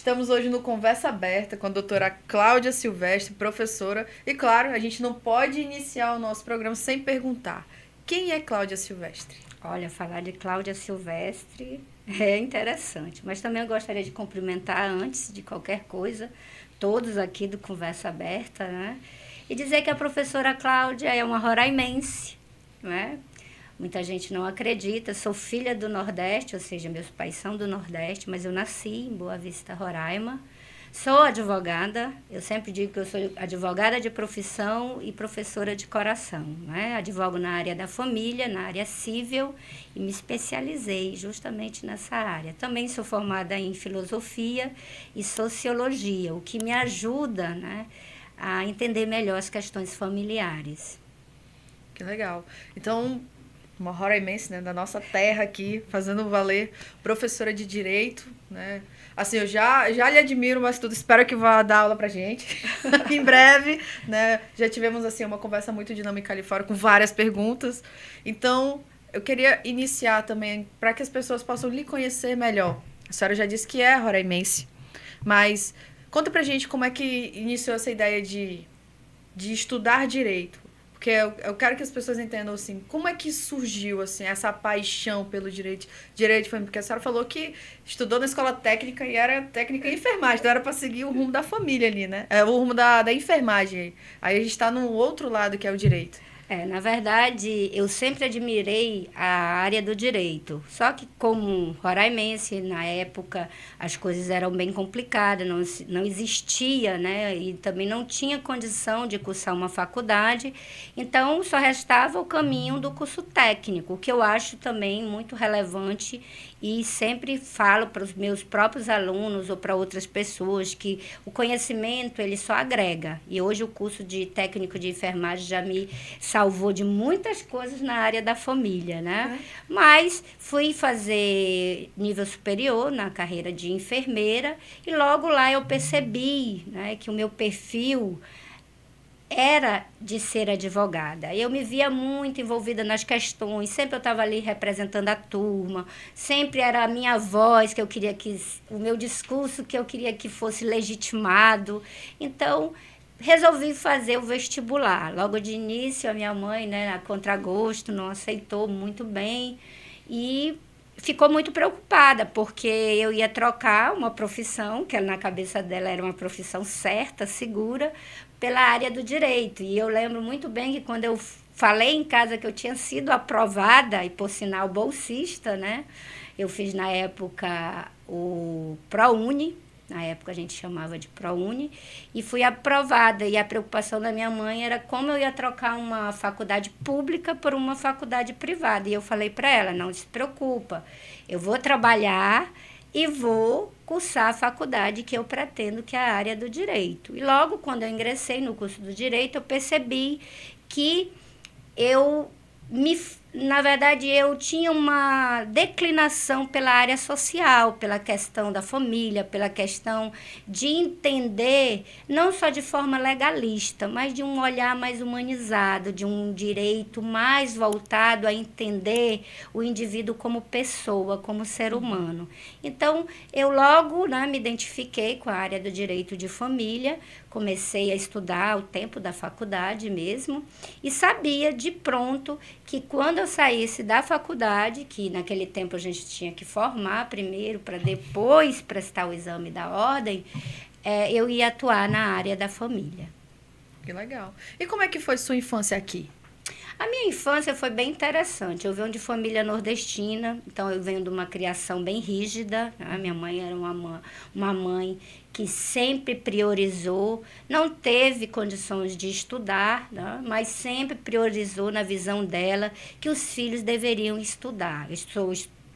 Estamos hoje no Conversa Aberta com a doutora Cláudia Silvestre, professora. E claro, a gente não pode iniciar o nosso programa sem perguntar: quem é Cláudia Silvestre? Olha, falar de Cláudia Silvestre é interessante, mas também eu gostaria de cumprimentar, antes de qualquer coisa, todos aqui do Conversa Aberta, né? E dizer que a professora Cláudia é uma roraimense, né? Muita gente não acredita, sou filha do Nordeste, ou seja, meus pais são do Nordeste, mas eu nasci em Boa Vista, Roraima. Sou advogada, eu sempre digo que eu sou advogada de profissão e professora de coração, né? Advogo na área da família, na área civil e me especializei justamente nessa área. Também sou formada em filosofia e sociologia, o que me ajuda, né, a entender melhor as questões familiares. Que legal. Então, uma roraimense, né, da nossa terra aqui, fazendo valer, professora de direito, né? Assim, eu já lhe admiro, mas tudo, espero que vá dar aula pra gente em breve, né? Já tivemos, assim, uma conversa muito dinâmica ali fora, com várias perguntas. Então, eu queria iniciar também, para que as pessoas possam lhe conhecer melhor. A senhora já disse que é roraimense, mas conta pra gente como é que iniciou essa ideia de estudar direito. Porque eu quero que as pessoas entendam, assim, como é que surgiu, assim, essa paixão pelo direito família. Porque a senhora falou que estudou na escola técnica e era técnica em enfermagem, então era para seguir o rumo da família ali, né? É, o rumo da enfermagem. Aí a gente está no outro lado, que é o direito. Na verdade, eu sempre admirei a área do direito. Só que, como roraimense, na época, as coisas eram bem complicadas, não existia, né? E também não tinha condição de cursar uma faculdade. Então, só restava o caminho do curso técnico, que eu acho também muito relevante e sempre falo para os meus próprios alunos ou para outras pessoas que o conhecimento ele só agrega. E hoje o curso de técnico de enfermagem já me salvou de muitas coisas na área da família, né? É. Mas fui fazer nível superior na carreira de enfermeira e logo lá eu percebi, né, que o meu perfil era de ser advogada. Eu me via muito envolvida nas questões, sempre eu estava ali representando a turma, sempre era a minha voz que eu queria que, o meu discurso que eu queria que fosse legitimado. Então, resolvi fazer o vestibular. Logo de início, a minha mãe, né, a contragosto, não aceitou muito bem e ficou muito preocupada, porque eu ia trocar uma profissão, que na cabeça dela era uma profissão certa, segura, pela área do direito. E eu lembro muito bem que quando eu falei em casa que eu tinha sido aprovada, e por sinal bolsista, né? Eu fiz na época o ProUni, na época a gente chamava de ProUni, e fui aprovada. E a preocupação da minha mãe era como eu ia trocar uma faculdade pública por uma faculdade privada. E eu falei para ela, não se preocupa, eu vou trabalhar e vou cursar a faculdade que eu pretendo, que é a área do direito. E logo quando eu ingressei no curso do direito, eu percebi que eu na verdade, eu tinha uma declinação pela área social, pela questão da família, pela questão de entender, não só de forma legalista, mas de um olhar mais humanizado, de um direito mais voltado a entender o indivíduo como pessoa, como ser humano. Então, eu logo, né, me identifiquei com a área do direito de família, comecei a estudar ao tempo da faculdade mesmo, e sabia de pronto que quando eu saísse da faculdade, que naquele tempo a gente tinha que formar primeiro para depois prestar o exame da ordem, eu ia atuar na área da família. Que legal. E como é que foi sua infância aqui? A minha infância foi bem interessante. Eu venho de família nordestina, então eu venho de uma criação bem rígida. Né? Minha mãe era uma mãe que sempre priorizou, não teve condições de estudar, né? Mas sempre priorizou na visão dela que os filhos deveriam estudar.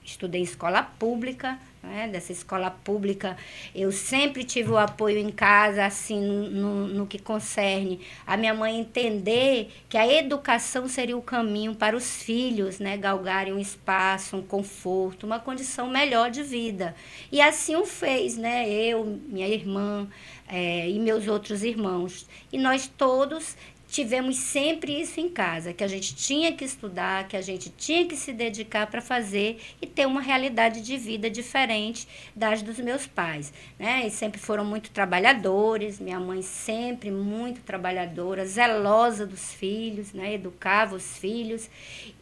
Estudei em escola pública, né? Dessa escola pública eu sempre tive o apoio em casa, assim, no que concerne a minha mãe entender que a educação seria o caminho para os filhos, né? Galgarem um espaço, um conforto, uma condição melhor de vida. E assim o fez, né? Eu, minha irmã e meus outros irmãos. E nós todos tivemos sempre isso em casa, que a gente tinha que estudar, que a gente tinha que se dedicar para fazer e ter uma realidade de vida diferente das dos meus pais, né? E sempre foram muito trabalhadores, minha mãe sempre muito trabalhadora, zelosa dos filhos, né? Educava os filhos.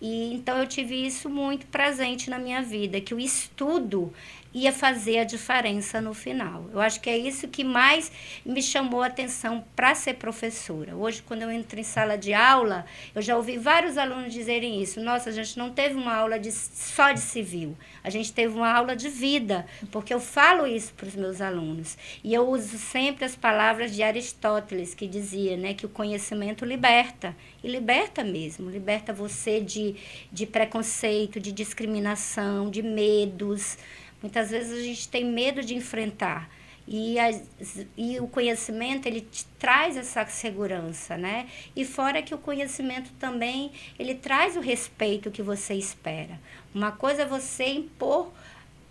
E então eu tive isso muito presente na minha vida, que o estudo ia fazer a diferença no final. Eu acho que é isso que mais me chamou a atenção para ser professora. Hoje, quando eu entro em sala de aula, eu já ouvi vários alunos dizerem isso. Nossa, a gente não teve uma aula só de civil, a gente teve uma aula de vida, porque eu falo isso para os meus alunos. E eu uso sempre as palavras de Aristóteles, que dizia, né, que o conhecimento liberta. E liberta mesmo, liberta você de preconceito, de discriminação, de medos. Muitas vezes a gente tem medo de enfrentar. E o conhecimento, ele te traz essa segurança, né? E fora que o conhecimento também, ele traz o respeito que você espera. Uma coisa é você impor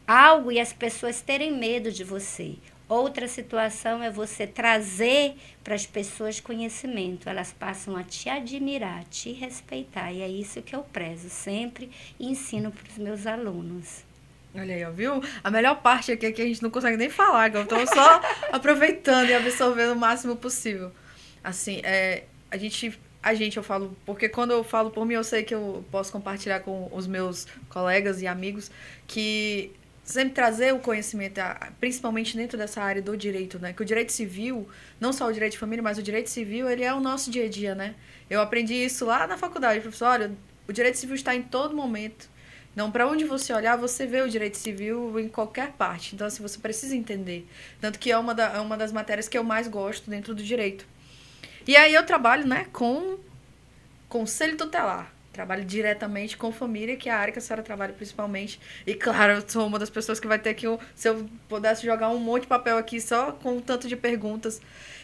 algo e as pessoas terem medo de você. Outra situação é você trazer para as pessoas conhecimento. Elas passam a te admirar, te respeitar. E é isso que eu prezo sempre e ensino para os meus alunos. Olha aí, ó, viu? A melhor parte aqui é que a gente não consegue nem falar, que eu tô só aproveitando e absorvendo o máximo possível. Assim, eu falo, porque quando eu falo por mim, eu sei que eu posso compartilhar com os meus colegas e amigos que sempre trazer o conhecimento, principalmente dentro dessa área do direito, né? Que o direito civil, não só o direito de família, mas o direito civil, ele é o nosso dia a dia, né? Eu aprendi isso lá na faculdade, professor, olha, o direito civil está em todo momento. Não, para onde você olhar, você vê o direito civil em qualquer parte. Então, assim, você precisa entender. Tanto que é uma das matérias que eu mais gosto dentro do direito. E aí eu trabalho, né, com conselho tutelar. Trabalho diretamente com família, que é a área que a senhora trabalha principalmente. E, claro, eu sou uma das pessoas que vai ter que... Se eu pudesse jogar um monte de papel aqui só com um tanto de perguntas.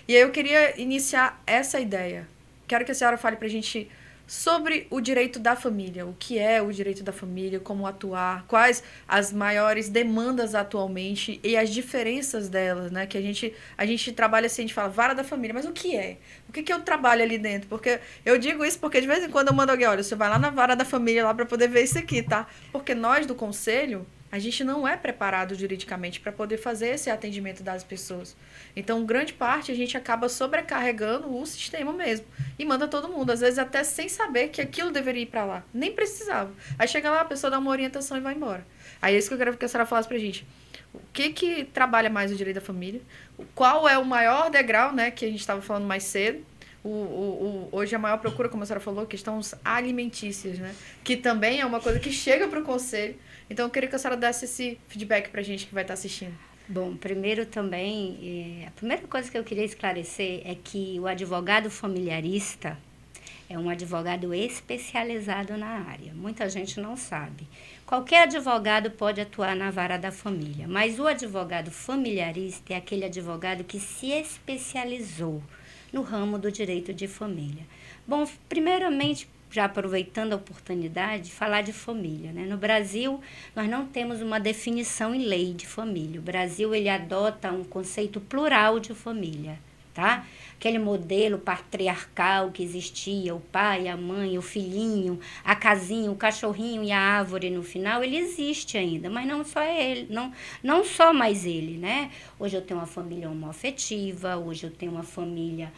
E aí eu queria iniciar essa ideia. Quero que a senhora fale pra gente sobre o direito da família, o que é o direito da família, como atuar, quais as maiores demandas atualmente e as diferenças delas, né? Que a gente trabalha assim, a gente fala vara da família, mas o que é? O que eu trabalho ali dentro? Porque eu digo isso porque de vez em quando eu mando alguém, olha, você vai lá na vara da família lá para poder ver isso aqui, tá? Porque nós do conselho, a gente não é preparado juridicamente para poder fazer esse atendimento das pessoas. Então, grande parte, a gente acaba sobrecarregando o sistema mesmo. E manda todo mundo, às vezes até sem saber que aquilo deveria ir para lá. Nem precisava. Aí chega lá, a pessoa dá uma orientação e vai embora. Aí é isso que eu quero que a senhora falasse pra gente. O que trabalha mais o direito da família? Qual é o maior degrau, né, que a gente estava falando mais cedo? Hoje a maior procura, como a senhora falou, questões alimentícias, né? Que também é uma coisa que chega para o conselho. Então, eu queria que a senhora desse esse feedback para a gente que vai estar assistindo. Bom, primeiro também, a primeira coisa que eu queria esclarecer é que o advogado familiarista é um advogado especializado na área. Muita gente não sabe. Qualquer advogado pode atuar na vara da família, mas o advogado familiarista é aquele advogado que se especializou no ramo do direito de família. Bom, primeiramente, já aproveitando a oportunidade, falar de família, né? No Brasil, nós não temos uma definição em lei de família. O Brasil, ele adota um conceito plural de família, tá? Aquele modelo patriarcal que existia, o pai, a mãe, o filhinho, a casinha, o cachorrinho e a árvore no final, ele existe ainda, mas não só ele, não só mais ele, né? Hoje eu tenho uma família homoafetiva, hoje eu tenho uma família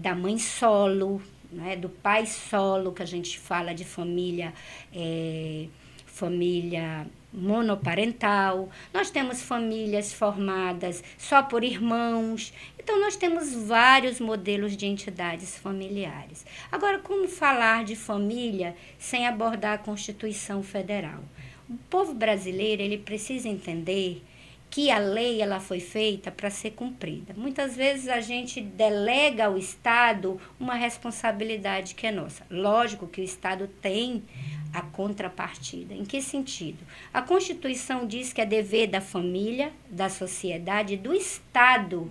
da mãe solo, né, do pai solo, que a gente fala de família monoparental. Nós temos famílias formadas só por irmãos. Então, nós temos vários modelos de entidades familiares. Agora, como falar de família sem abordar a Constituição Federal? O povo brasileiro, ele precisa entender que a lei ela foi feita para ser cumprida. Muitas vezes a gente delega ao Estado uma responsabilidade que é nossa. Lógico que o Estado tem a contrapartida. Em que sentido? A Constituição diz que é dever da família, da sociedade, do Estado,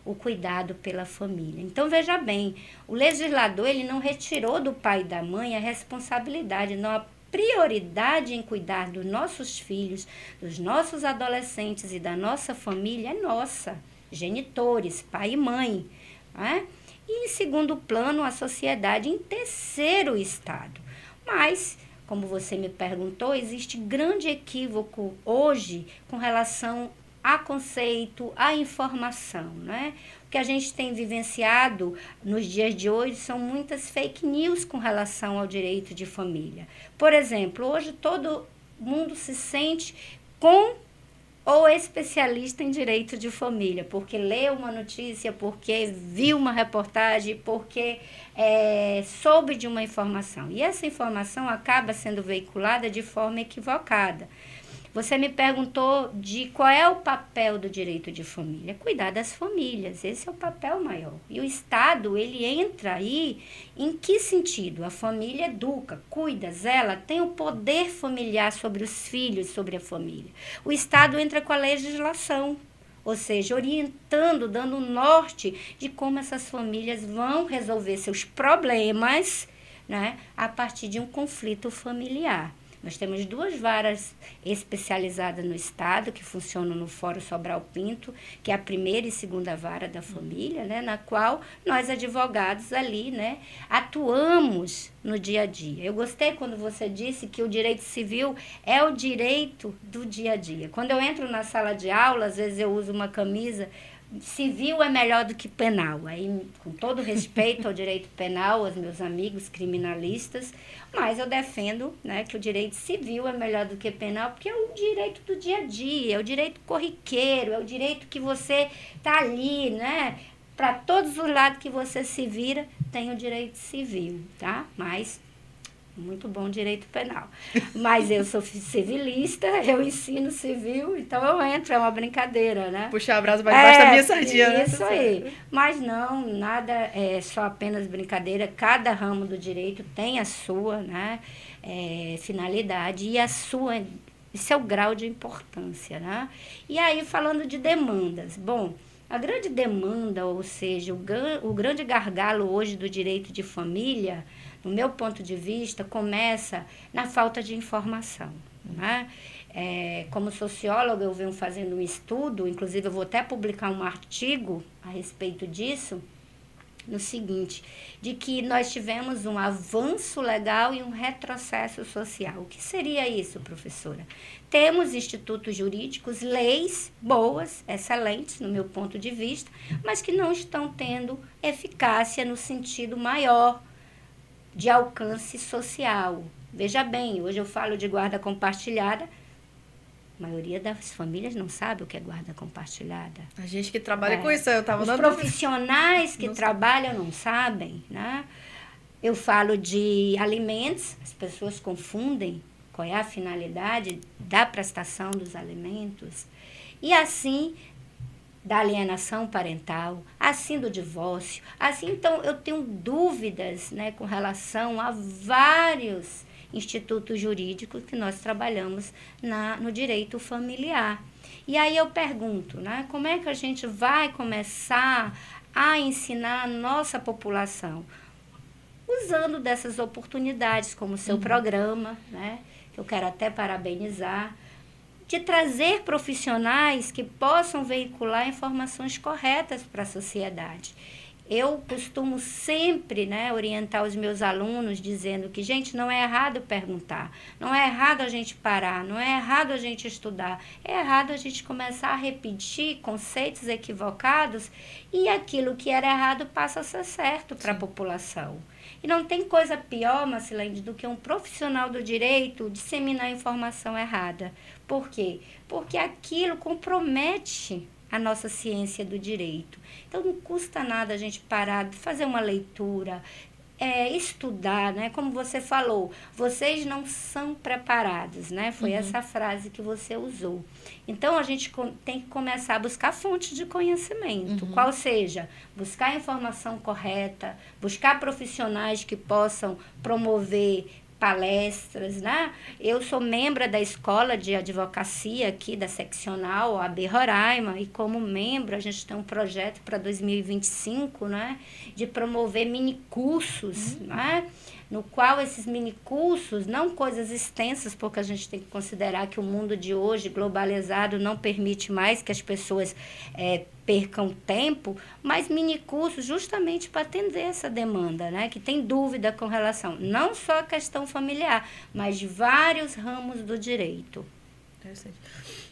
o cuidado pela família. Então, veja bem, o legislador ele não retirou do pai e da mãe a responsabilidade, não a prioridade em cuidar dos nossos filhos, dos nossos adolescentes e da nossa família é nossa, genitores, pai e mãe, né? e, em segundo plano, a sociedade, em terceiro, o Estado. Mas, como você me perguntou, existe grande equívoco hoje com relação a conceito, a informação, né? O que a gente tem vivenciado nos dias de hoje são muitas fake news com relação ao direito de família. Por exemplo, hoje todo mundo se sente com ou especialista em direito de família, porque leu uma notícia, porque viu uma reportagem, porque soube de uma informação. E essa informação acaba sendo veiculada de forma equivocada. Você me perguntou de qual é o papel do direito de família. Cuidar das famílias, esse é o papel maior. E o Estado, ele entra aí em que sentido? A família educa, cuida, zela, tem o poder familiar sobre os filhos, sobre a família. O Estado entra com a legislação, ou seja, orientando, dando norte de como essas famílias vão resolver seus problemas, né, a partir de um conflito familiar. Nós temos 2 varas especializadas no Estado, que funcionam no Fórum Sobral Pinto, que é a primeira e segunda vara da família, né, na qual nós, advogados ali, né, atuamos no dia a dia. Eu gostei quando você disse que o direito civil é o direito do dia a dia. Quando eu entro na sala de aula, às vezes eu uso uma camisa. Civil é melhor do que penal. Aí, com todo respeito ao direito penal, aos meus amigos criminalistas, mas eu defendo, né, que o direito civil é melhor do que penal, porque é o direito do dia a dia, é o direito corriqueiro, é o direito que você tá ali, né? Para todos os lados que você se vira, tem o direito civil, tá? Mas muito bom direito penal. Mas eu sou civilista, eu ensino civil, então eu entro, é uma brincadeira, né? Puxar a brasa para debaixo da minha sardinha. Isso aí. Mas não, nada é só apenas brincadeira. Cada ramo do direito tem a sua, né, finalidade e a sua, seu grau de importância, né? E aí, falando de demandas, bom, a grande demanda, ou seja, o grande gargalo hoje do direito de família, no meu ponto de vista, começa na falta de informação, né? Como socióloga, eu venho fazendo um estudo, inclusive eu vou até publicar um artigo a respeito disso, no seguinte, de que nós tivemos um avanço legal e um retrocesso social. O que seria isso, professora? Temos institutos jurídicos, leis boas, excelentes, no meu ponto de vista, mas que não estão tendo eficácia no sentido maior de alcance social. Veja bem, hoje eu falo de guarda compartilhada, a maioria das famílias não sabe o que é guarda compartilhada. A gente que trabalha com isso, eu estava Os profissionais que trabalham não sabem, né? Eu falo de alimentos, as pessoas confundem qual é a finalidade da prestação dos alimentos. E assim, da alienação parental, assim do divórcio, assim, então eu tenho dúvidas, né, com relação a vários institutos jurídicos que nós trabalhamos no direito familiar. E aí eu pergunto, né, como é que a gente vai começar a ensinar a nossa população? Usando dessas oportunidades, como o seu programa, né, que eu quero até parabenizar, de trazer profissionais que possam veicular informações corretas para a sociedade. Eu costumo sempre, né, orientar os meus alunos dizendo que, gente, não é errado perguntar, não é errado a gente parar, não é errado a gente estudar, é errado a gente começar a repetir conceitos equivocados e aquilo que era errado passa a ser certo para a população. E não tem coisa pior, Marcilene, do que um profissional do direito disseminar informação errada. Por quê? Porque aquilo compromete a nossa ciência do direito. Então, não custa nada a gente parar, fazer uma leitura, estudar, né? Como você falou, vocês não são preparados, né? Foi essa frase que você usou. Então, a gente tem que começar a buscar fontes de conhecimento, qual seja, buscar a informação correta, buscar profissionais que possam promover palestras, né? Eu sou membro da escola de advocacia aqui da seccional AB Roraima e como membro a gente tem um projeto para 2025, né? De promover mini cursos, né? no qual esses minicursos, não coisas extensas, porque a gente tem que considerar que o mundo de hoje, globalizado, não permite mais que as pessoas percam tempo, mas minicursos justamente para atender essa demanda, né? Que tem dúvida com relação, não só a questão familiar, mas de vários ramos do direito. Interessante.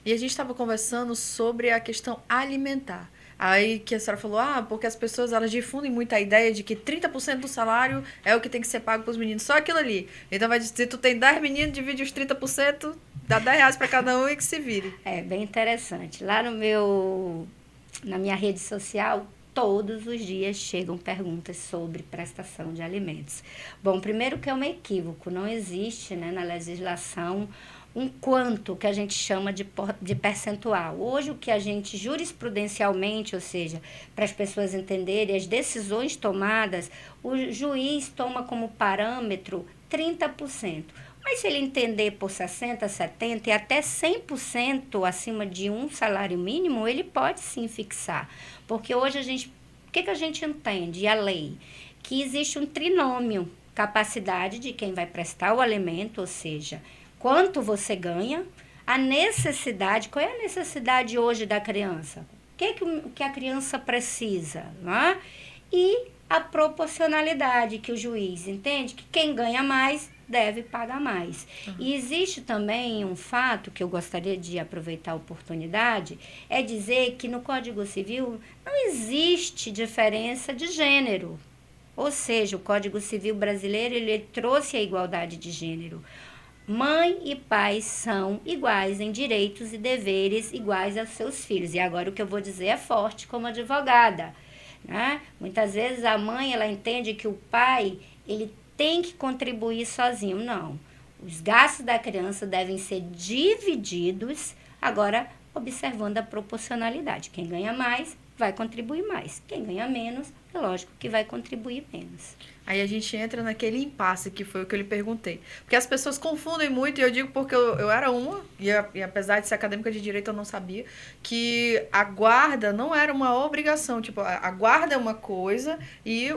E a gente estava conversando sobre a questão alimentar. Aí que a senhora falou, porque as pessoas elas difundem muito a ideia de que 30% do salário é o que tem que ser pago para os meninos, só aquilo ali. Então vai dizer, se tu tem 10 meninos, divide os 30%, dá R$10 para cada um e que se vire. É bem interessante. Lá na minha rede social, todos os dias chegam perguntas sobre prestação de alimentos. Bom, primeiro que é um equívoco, não existe, né, na legislação um quanto que a gente chama de percentual. Hoje, o que a gente jurisprudencialmente, ou seja, para as pessoas entenderem as decisões tomadas, o juiz toma como parâmetro 30%. Mas se ele entender por 60%, 70% e até 100% acima de um salário mínimo, ele pode sim fixar. Porque hoje o que a gente entende? E a lei? Que existe um trinômio, capacidade de quem vai prestar o alimento, ou seja, quanto você ganha, a necessidade, qual é a necessidade hoje da criança? O que a criança precisa, né? E a proporcionalidade, que o juiz entende que quem ganha mais deve pagar mais. E existe também um fato que eu gostaria de aproveitar a oportunidade, é dizer que no Código Civil não existe diferença de gênero. Ou seja, o Código Civil brasileiro ele trouxe a igualdade de gênero. Mãe e pai são iguais em direitos e deveres iguais aos seus filhos. E agora o que eu vou dizer é forte como advogada, né? Muitas vezes a mãe ela entende que o pai ele tem que contribuir sozinho. Não. Os gastos da criança devem ser divididos, agora observando a proporcionalidade. Quem ganha mais vai contribuir mais. Quem ganha menos, é lógico que vai contribuir menos. Aí a gente entra naquele impasse que foi o que eu lhe perguntei. Porque as pessoas confundem muito, e eu digo porque eu era uma, e apesar de ser acadêmica de direito, eu não sabia, que a guarda não era uma obrigação. Tipo, a guarda é uma coisa e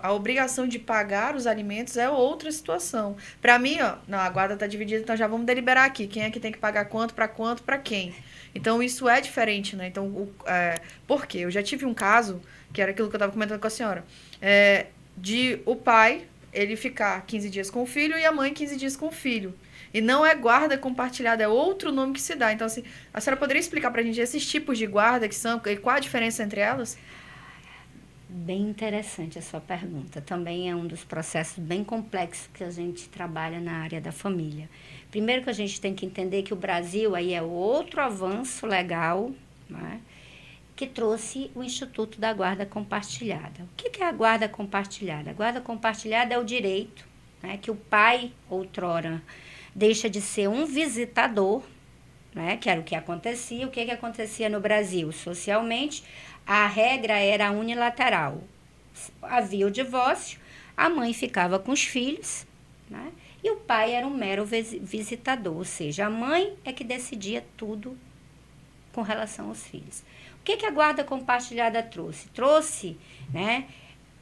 a obrigação de pagar os alimentos é outra situação. Para mim, não, a guarda está dividida, então já vamos deliberar aqui. Quem é que tem que pagar quanto, para quem? Então, isso é diferente, né? Então, por quê? Eu já tive um caso, que era aquilo que eu estava comentando com a senhora, de o pai, ele ficar 15 dias com o filho e a mãe 15 dias com o filho. E não é guarda compartilhada, é outro nome que se dá. Então, assim, a senhora poderia explicar pra gente esses tipos de guarda que são, e qual a diferença entre elas? Bem interessante a sua pergunta. Também é um dos processos bem complexos que a gente trabalha na área da família. Primeiro que a gente tem que entender que o Brasil aí é outro avanço legal, né, que trouxe o Instituto da Guarda Compartilhada. O que é a guarda compartilhada? A guarda compartilhada é o direito, né, que o pai, outrora, deixa de ser um visitador, né, que era o que acontecia. O que acontecia no Brasil? Socialmente, a regra era unilateral. Havia o divórcio, a mãe ficava com os filhos, né, e o pai era um mero visitador, ou seja, a mãe é que decidia tudo com relação aos filhos. O que a guarda compartilhada trouxe? Trouxe, né,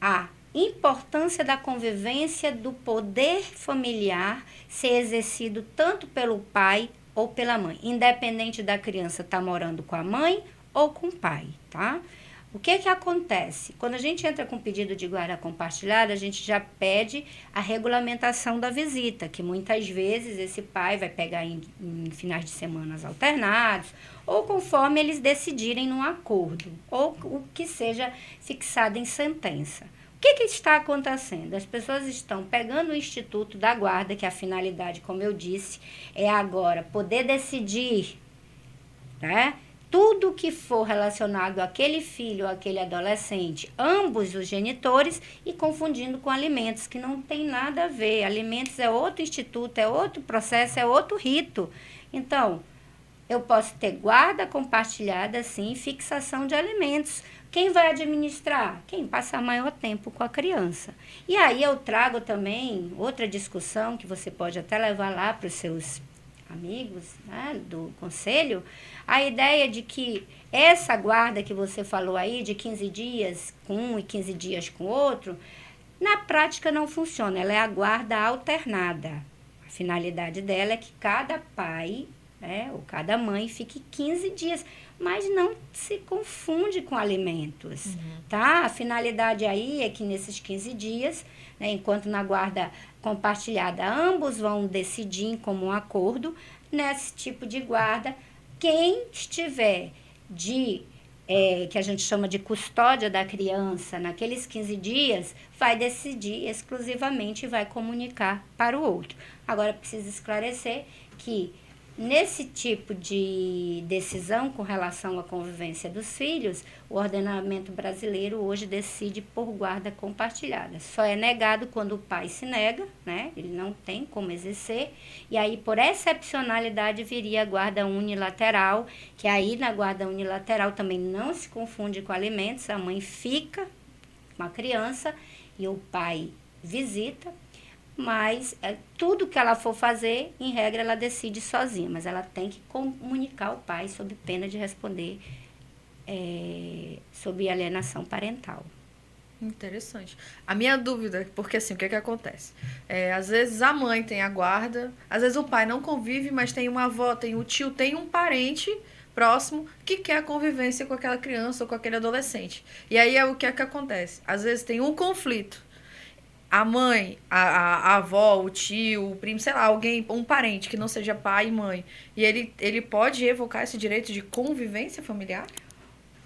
a importância da convivência do poder familiar ser exercido tanto pelo pai ou pela mãe, independente da criança estar morando com a mãe ou com o pai, tá? O que acontece? Quando a gente entra com pedido de guarda compartilhada, a gente já pede a regulamentação da visita, que muitas vezes esse pai vai pegar em finais de semanas alternados, ou conforme eles decidirem num acordo, ou o que seja fixado em sentença. O que está acontecendo? As pessoas estão pegando o Instituto da Guarda, que a finalidade, como eu disse, é agora poder decidir, né, tudo que for relacionado àquele filho, àquele adolescente, ambos os genitores, e confundindo com alimentos, que não tem nada a ver. Alimentos é outro instituto, é outro processo, é outro rito. Então, eu posso ter guarda compartilhada, sim, fixação de alimentos. Quem vai administrar? Quem passar maior tempo com a criança. E aí eu trago também outra discussão que você pode até levar lá para os seus amigos, né, do conselho, a ideia de que essa guarda que você falou aí, de 15 dias com um e 15 dias com outro, Na prática não funciona, ela é a guarda alternada. A finalidade dela é que cada pai, né, ou cada mãe fique 15 dias, mas não se confunde com alimentos, tá? A finalidade aí é que nesses 15 dias, né, enquanto na guarda compartilhada ambos vão decidir em comum acordo, nesse tipo de guarda, quem estiver que a gente chama de custódia da criança, naqueles 15 dias, vai decidir exclusivamente e vai comunicar para o outro. Agora, preciso esclarecer que nesse tipo de decisão com relação à convivência dos filhos, o ordenamento brasileiro hoje decide por guarda compartilhada. Só é negado quando o pai se nega, né? Ele não tem como exercer, e aí por excepcionalidade viria a guarda unilateral, que aí na guarda unilateral também não se confunde com alimentos, a mãe fica com a criança e o pai visita, mas tudo que ela for fazer, em regra, ela decide sozinha, mas ela tem que comunicar ao pai sob pena de responder sobre alienação parental. Interessante. A minha dúvida, porque assim, o que acontece? Às vezes a mãe tem a guarda, às vezes o pai não convive, mas tem uma avó, tem o tio, tem um parente próximo que quer a convivência com aquela criança ou com aquele adolescente. E aí o que acontece? Às vezes tem um conflito. A mãe, a avó, o tio, o primo, sei lá, alguém, um parente que não seja pai e mãe. E ele pode evocar esse direito de convivência familiar?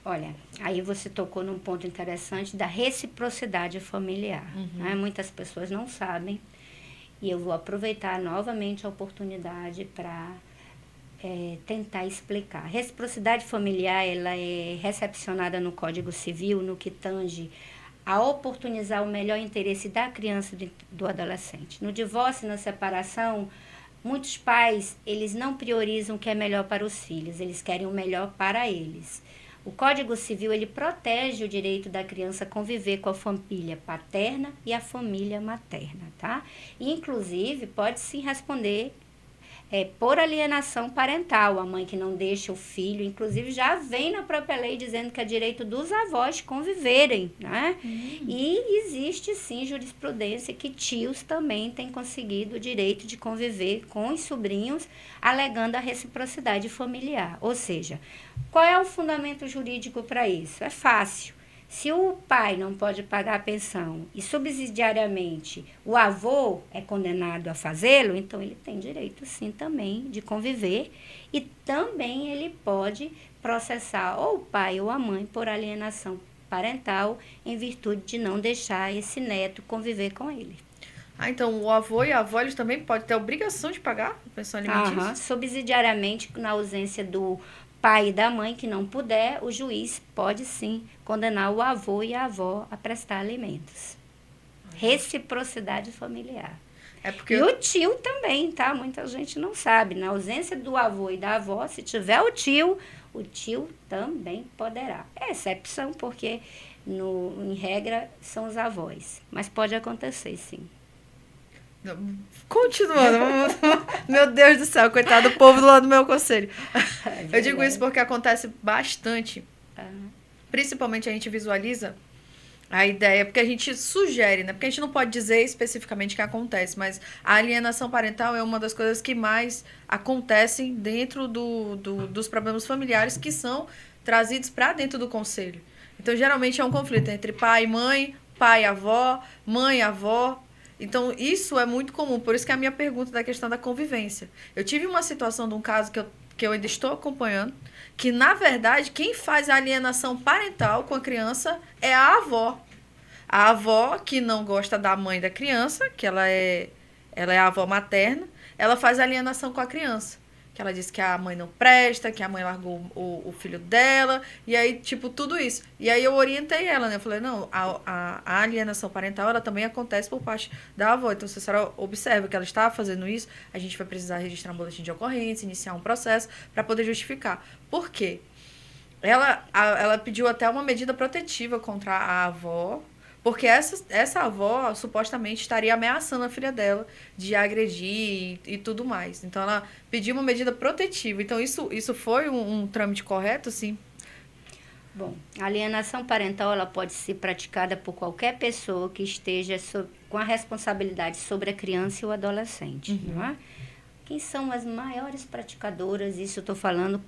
Olha, aí você tocou num ponto interessante da reciprocidade familiar. Né? Muitas pessoas não sabem. E eu vou aproveitar novamente a oportunidade para tentar explicar. A reciprocidade familiar, ela é recepcionada no Código Civil, no que tange a oportunizar o melhor interesse da criança e do adolescente. No divórcio e na separação, muitos pais, eles não priorizam o que é melhor para os filhos, eles querem o melhor para eles. O Código Civil, ele protege o direito da criança conviver com a família paterna e a família materna, tá? E, inclusive, pode sim responder por alienação parental, a mãe que não deixa o filho, inclusive já vem na própria lei dizendo que é direito dos avós conviverem, né? E existe sim jurisprudência que tios também têm conseguido o direito de conviver com os sobrinhos, alegando a reciprocidade familiar. Ou seja, qual é o fundamento jurídico para isso? É fácil. Se o pai não pode pagar a pensão e subsidiariamente o avô é condenado a fazê-lo, então ele tem direito sim também de conviver e também ele pode processar ou o pai ou a mãe por alienação parental em virtude de não deixar esse neto conviver com ele. Então o avô e a avó eles também podem ter a obrigação de pagar a pensão alimentícia? Subsidiariamente, na ausência do pai e da mãe que não puder, o juiz pode sim condenar o avô e a avó a prestar alimentos. Reciprocidade familiar. E o tio também, tá? Muita gente não sabe. Na ausência do avô e da avó, se tiver o tio também poderá. É exceção, porque em regra são os avós. Mas pode acontecer, sim. Continuando, meu Deus do céu, coitado do povo do lado do meu conselho. Eu digo isso porque acontece bastante. Principalmente a gente visualiza a ideia, porque a gente sugere, né? Porque a gente não pode dizer especificamente o que acontece, mas a alienação parental é uma das coisas que mais acontecem dentro dos problemas familiares que são trazidos para dentro do conselho. Então, geralmente é um conflito entre pai e mãe, pai e avó, mãe e avó. Então, isso é muito comum. Por isso que é a minha pergunta da questão da convivência. Eu tive uma situação de um caso que eu ainda estou acompanhando, que, na verdade, quem faz a alienação parental com a criança é a avó. A avó, que não gosta da mãe da criança, que ela é a avó materna, ela faz a alienação com a criança. Que ela disse que a mãe não presta, que a mãe largou o filho dela, e aí, tipo, tudo isso. E aí eu orientei ela, né? Eu falei, não, a alienação parental, ela também acontece por parte da avó. Então, se a senhora observa que ela está fazendo isso, a gente vai precisar registrar um boletim de ocorrência, iniciar um processo para poder justificar. Por quê? Ela pediu até uma medida protetiva contra a avó, porque essa avó supostamente estaria ameaçando a filha dela de agredir e tudo mais. Então, ela pediu uma medida protetiva. Então, isso foi um trâmite correto, sim? Bom, a alienação parental ela pode ser praticada por qualquer pessoa que esteja com a responsabilidade sobre a criança e o adolescente, não é? Quem são as maiores praticadoras? Isso eu estou falando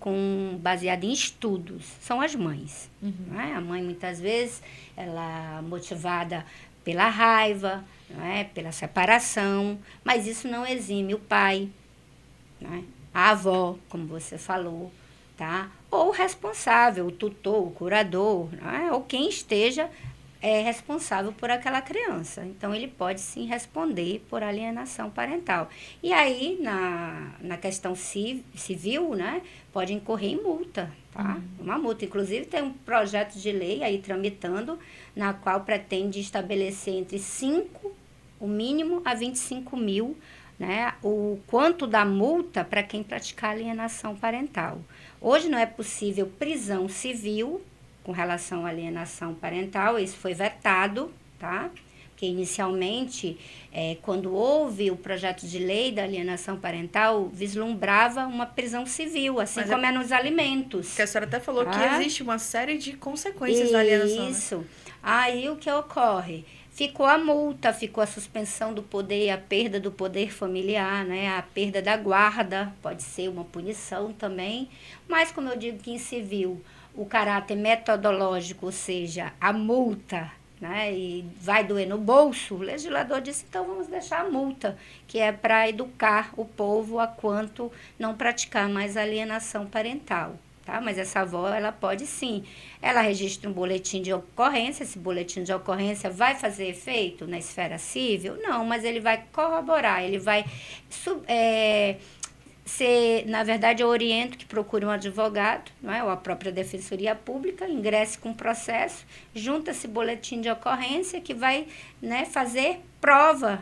baseado em estudos. São as mães. Não é? A mãe, muitas vezes, ela motivada pela raiva, não é? Pela separação, mas isso não exime o pai, não é? A avó, como você falou, tá? Ou o responsável, o tutor, o curador, não é? Ou quem esteja responsável por aquela criança. Então, ele pode sim responder por alienação parental. E aí, na questão civil, né, pode incorrer em multa, tá? Uma multa. Inclusive, tem um projeto de lei aí tramitando, na qual pretende estabelecer entre 5, o mínimo, a 25 mil, né, o quanto da multa para quem praticar alienação parental. Hoje não é possível prisão civil com relação à alienação parental, isso foi vetado, tá? Porque inicialmente, quando houve o projeto de lei da alienação parental, vislumbrava uma prisão civil, assim como é nos alimentos. Porque a senhora até falou que existe uma série de consequências isso. da alienação, né? Isso. Aí o que ocorre? Ficou a multa, ficou a suspensão do poder, a perda do poder familiar, né? A perda da guarda, pode ser uma punição também. Mas, como eu digo que em civil, o caráter metodológico, ou seja, a multa, né, e vai doer no bolso, o legislador disse, então vamos deixar a multa, que é para educar o povo a quanto não praticar mais alienação parental. Tá? Mas essa avó, ela pode sim. Ela registra um boletim de ocorrência, esse boletim de ocorrência vai fazer efeito na esfera civil? Não, mas ele vai corroborar, ele vai na verdade, eu oriento que procure um advogado, não é? Ou a própria Defensoria Pública, ingresse com o processo, junta esse boletim de ocorrência que vai, né, fazer prova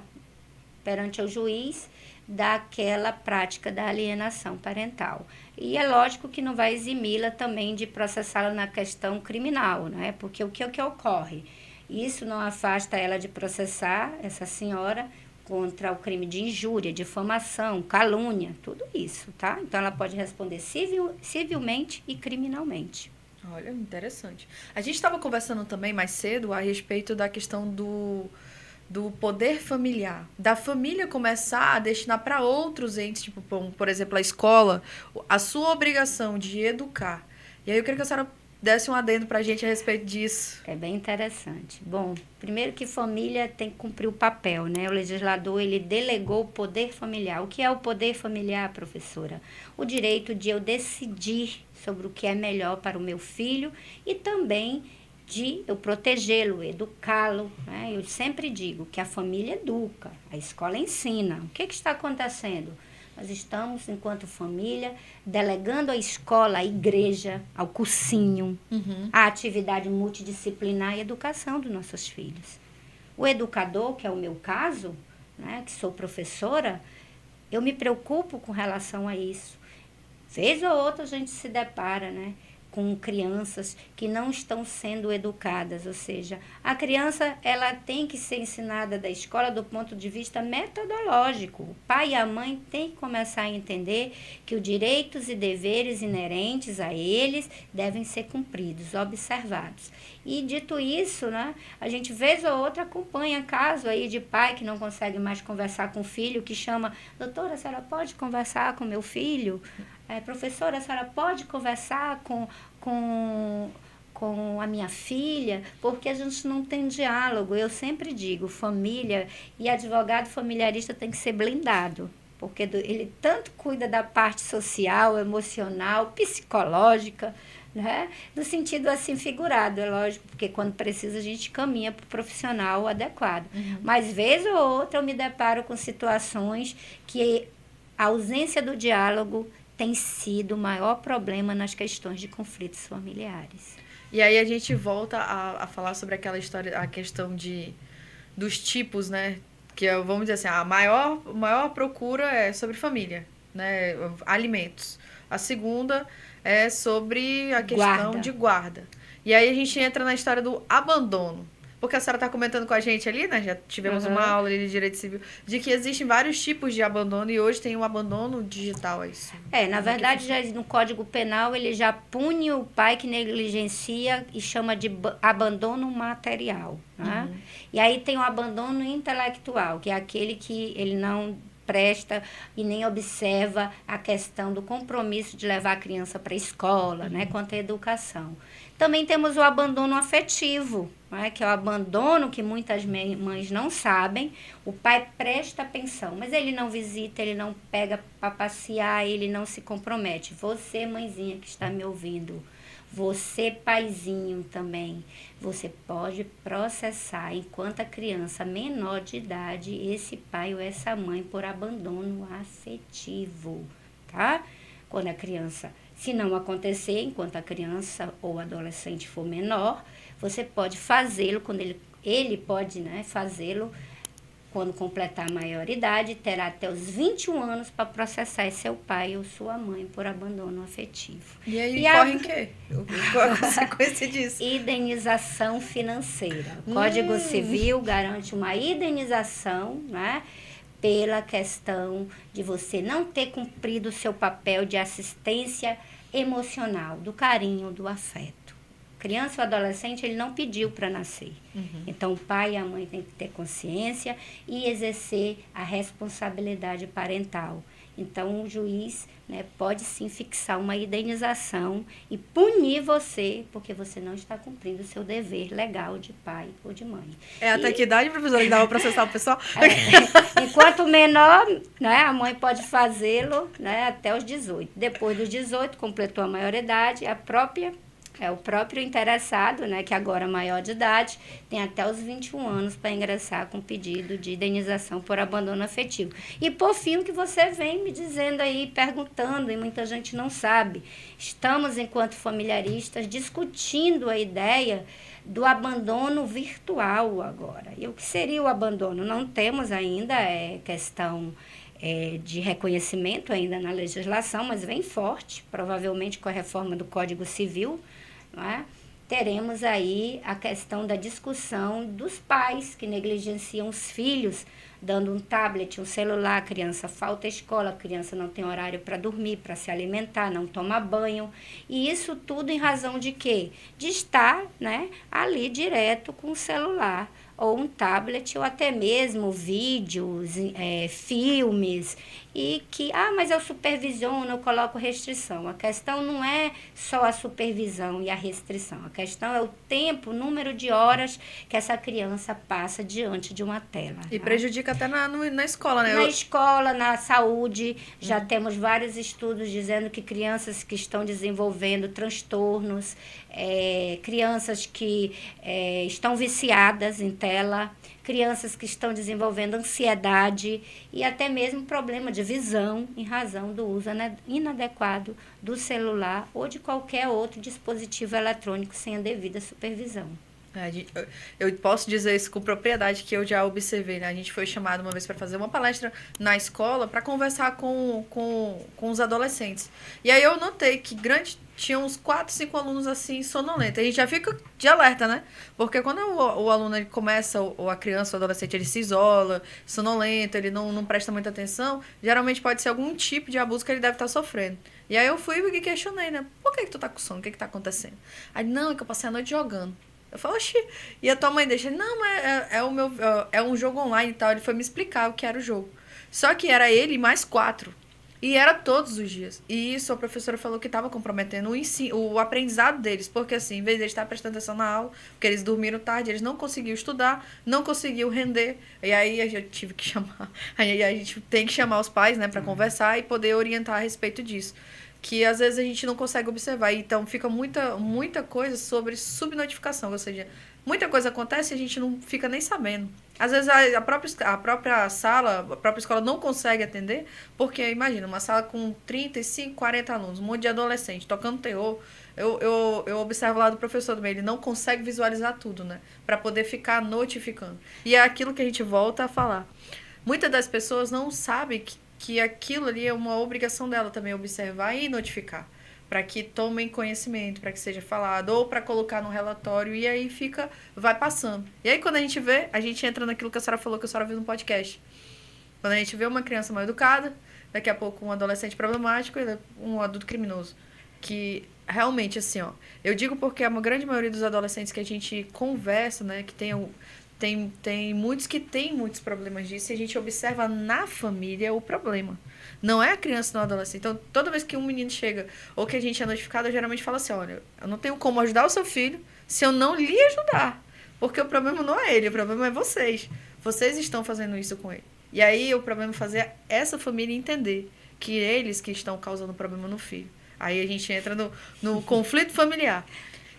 perante o juiz daquela prática da alienação parental. E é lógico que não vai eximi-la também de processá-la na questão criminal, né? Porque o que ocorre? Isso não afasta ela de processar essa senhora contra o crime de injúria, difamação, calúnia, tudo isso, tá? Então, ela pode responder civilmente e criminalmente. Olha, interessante. A gente estava conversando também mais cedo a respeito da questão do poder familiar, da família começar a destinar para outros entes, tipo, por exemplo, a escola, a sua obrigação de educar. E aí eu queria que a senhora desse um adendo para a gente a respeito disso. É bem interessante. Bom, primeiro que família tem que cumprir o papel, né? O legislador, ele delegou o poder familiar. O que é o poder familiar, professora? O direito de eu decidir sobre o que é melhor para o meu filho e também de eu protegê-lo, educá-lo, né? Eu sempre digo que a família educa, a escola ensina. O que está acontecendo? Nós estamos, enquanto família, delegando à escola, à igreja, ao cursinho, à atividade multidisciplinar e educação dos nossos filhos. O educador, que é o meu caso, né, que sou professora, eu me preocupo com relação a isso. Vez ou outra a gente se depara, né, com crianças que não estão sendo educadas, ou seja, a criança ela tem que ser ensinada da escola do ponto de vista metodológico. O pai e a mãe têm que começar a entender que os direitos e deveres inerentes a eles devem ser cumpridos, observados. E dito isso, né, a gente vez ou outra acompanha caso aí de pai que não consegue mais conversar com o filho, que chama, doutora, a senhora pode conversar com meu filho? Professora, a senhora pode conversar com a minha filha? Porque a gente não tem diálogo. Eu sempre digo, família e advogado familiarista tem que ser blindado. Porque ele tanto cuida da parte social, emocional, psicológica, né? No sentido assim figurado, é lógico, porque quando precisa a gente caminha para o profissional adequado. Mas vez ou outra eu me deparo com situações que a ausência do diálogo tem sido o maior problema nas questões de conflitos familiares. E aí a gente volta a falar sobre aquela história, a questão dos tipos, né? Que vamos dizer assim, a maior procura é sobre família, né? Alimentos. A segunda é sobre a questão de guarda. E aí a gente entra na história do abandono. Porque a senhora está comentando com a gente ali, né? Já tivemos uma aula ali de direito civil, de que existem vários tipos de abandono e hoje tem o abandono digital, é isso? Na verdade, já no Código Penal, ele já pune o pai que negligencia e chama de abandono material. Né? E aí tem o abandono intelectual, que é aquele que ele não presta e nem observa a questão do compromisso de levar a criança para a escola, né, quanto à educação. Também temos o abandono afetivo, né, que é o abandono que muitas mães não sabem. O pai presta atenção, mas ele não visita, ele não pega para passear, ele não se compromete. Você, mãezinha que está me ouvindo, você, paizinho também, você pode processar enquanto a criança menor de idade esse pai ou essa mãe por abandono afetivo, tá? Quando a criança, se não acontecer, enquanto a criança ou adolescente for menor, você pode fazê-lo, quando ele pode, né, fazê-lo quando completar a maioridade, terá até os 21 anos para processar seu pai ou sua mãe por abandono afetivo. E aí corre em quê? Qual é a consequência disso? Indenização financeira. O Código Civil garante uma indenização, né, pela questão de você não ter cumprido o seu papel de assistência emocional, do carinho, do afeto. Criança ou adolescente, ele não pediu para nascer. Então, o pai e a mãe têm que ter consciência e exercer a responsabilidade parental. Então, o juiz, né, pode sim fixar uma indenização e punir você, porque você não está cumprindo o seu dever legal de pai ou de mãe. Até que idade, professora, que dá para processar o pessoal? Enquanto menor, né, a mãe pode fazê-lo, né, até os 18. Depois dos 18, completou a maioridade, o próprio interessado, né, que agora é maior de idade, tem até os 21 anos para ingressar com pedido de indenização por abandono afetivo. E, por fim, o que você vem me dizendo aí, perguntando, e muita gente não sabe, estamos, enquanto familiaristas, discutindo a ideia do abandono virtual agora. E o que seria o abandono? Não temos ainda questão de reconhecimento ainda na legislação, mas vem forte, provavelmente com a reforma do Código Civil, não é? Teremos aí a questão da discussão dos pais que negligenciam os filhos, dando um tablet, um celular, a criança falta à escola, a criança não tem horário para dormir, para se alimentar, não toma banho. E isso tudo em razão de quê? De estar, né, ali direto com o celular, ou um tablet, ou até mesmo vídeos, filmes, e que, mas eu supervisiono, eu coloco restrição. A questão não é só a supervisão e a restrição, a questão é o tempo, o número de horas que essa criança passa diante de uma tela. E prejudica até na escola, né? Na escola, na saúde, já temos vários estudos dizendo que crianças que estão desenvolvendo transtornos, crianças que estão viciadas em tela, crianças que estão desenvolvendo ansiedade e até mesmo problema de visão em razão do uso inadequado do celular ou de qualquer outro dispositivo eletrônico sem a devida supervisão. Eu posso dizer isso com propriedade, que eu já observei, né? A gente foi chamado uma vez para fazer uma palestra na escola para conversar com os adolescentes. E aí eu notei que tinha uns 4, 5 alunos assim, sonolentos. A gente já fica de alerta, né? Porque quando o aluno ele começa, ou a criança, o adolescente, ele se isola, sonolento, ele não presta muita atenção, geralmente pode ser algum tipo de abuso que ele deve estar sofrendo. E aí eu fui e questionei, né? Por que tu tá com sono? O que tá acontecendo? Aí, não, é que eu passei a noite jogando. Eu falo, oxi, e a tua mãe deixa? Não, é um jogo online e tal. Ele foi me explicar o que era o jogo. Só que era ele mais 4. E era todos os dias. E isso a professora falou que estava comprometendo o aprendizado deles. Porque assim, em vez de eles estar prestando atenção na aula, porque eles dormiram tarde, eles não conseguiam estudar, não conseguiam render. E aí eu tive que chamar. Aí a gente tem que chamar os pais, né, para conversar e poder orientar a respeito disso. Que às vezes a gente não consegue observar. Então fica muita coisa sobre subnotificação, ou seja, muita coisa acontece e a gente não fica nem sabendo. Às vezes a própria sala, a própria escola não consegue atender, porque imagina, uma sala com 35, 40 alunos, um monte de adolescente tocando terror. Eu observo lá do professor também, ele não consegue visualizar tudo, né? Para poder ficar notificando. E é aquilo que a gente volta a falar. Muitas das pessoas não sabem que aquilo ali é uma obrigação dela também observar e notificar. para que tomem conhecimento, para que seja falado, ou para colocar no relatório, e aí vai passando. E aí, quando a gente vê, a gente entra naquilo que a senhora falou, que a senhora viu no podcast. Quando a gente vê uma criança mal educada, daqui a pouco um adolescente problemático e um adulto criminoso. Que realmente, assim, ó, eu digo porque a grande maioria dos adolescentes que a gente conversa, né, que tem muitos que têm muitos problemas disso, e a gente observa na família o problema. Não é a criança, não é o adolescente. Então, toda vez que um menino chega ou que a gente é notificado, eu geralmente falo assim, olha, eu não tenho como ajudar o seu filho se eu não lhe ajudar. Porque o problema não é ele, o problema é vocês. Vocês estão fazendo isso com ele. E aí, o problema é fazer essa família entender que eles que estão causando problema no filho. Aí a gente entra no conflito familiar.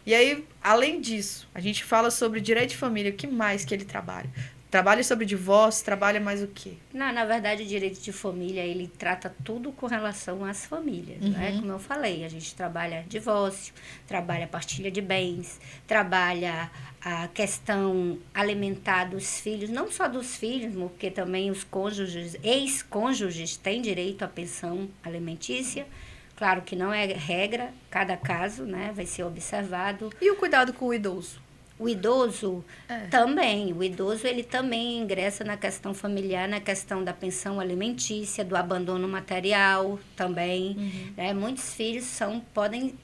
E aí, além disso, a gente fala sobre direito de família. O que mais que ele trabalha? Trabalha sobre divórcio, trabalha mais o quê? Na verdade, o direito de família, ele trata tudo com relação às famílias, né? Como eu falei, a gente trabalha divórcio, trabalha partilha de bens, trabalha a questão alimentar dos filhos, não só dos filhos, porque também os cônjuges, ex-cônjuges têm direito à pensão alimentícia. Claro que não é regra, cada caso, né, vai ser observado. E o cuidado com o idoso? O idoso também. O idoso, ele também ingressa na questão familiar, na questão da pensão alimentícia, do abandono material também. Né? Muitos filhos podem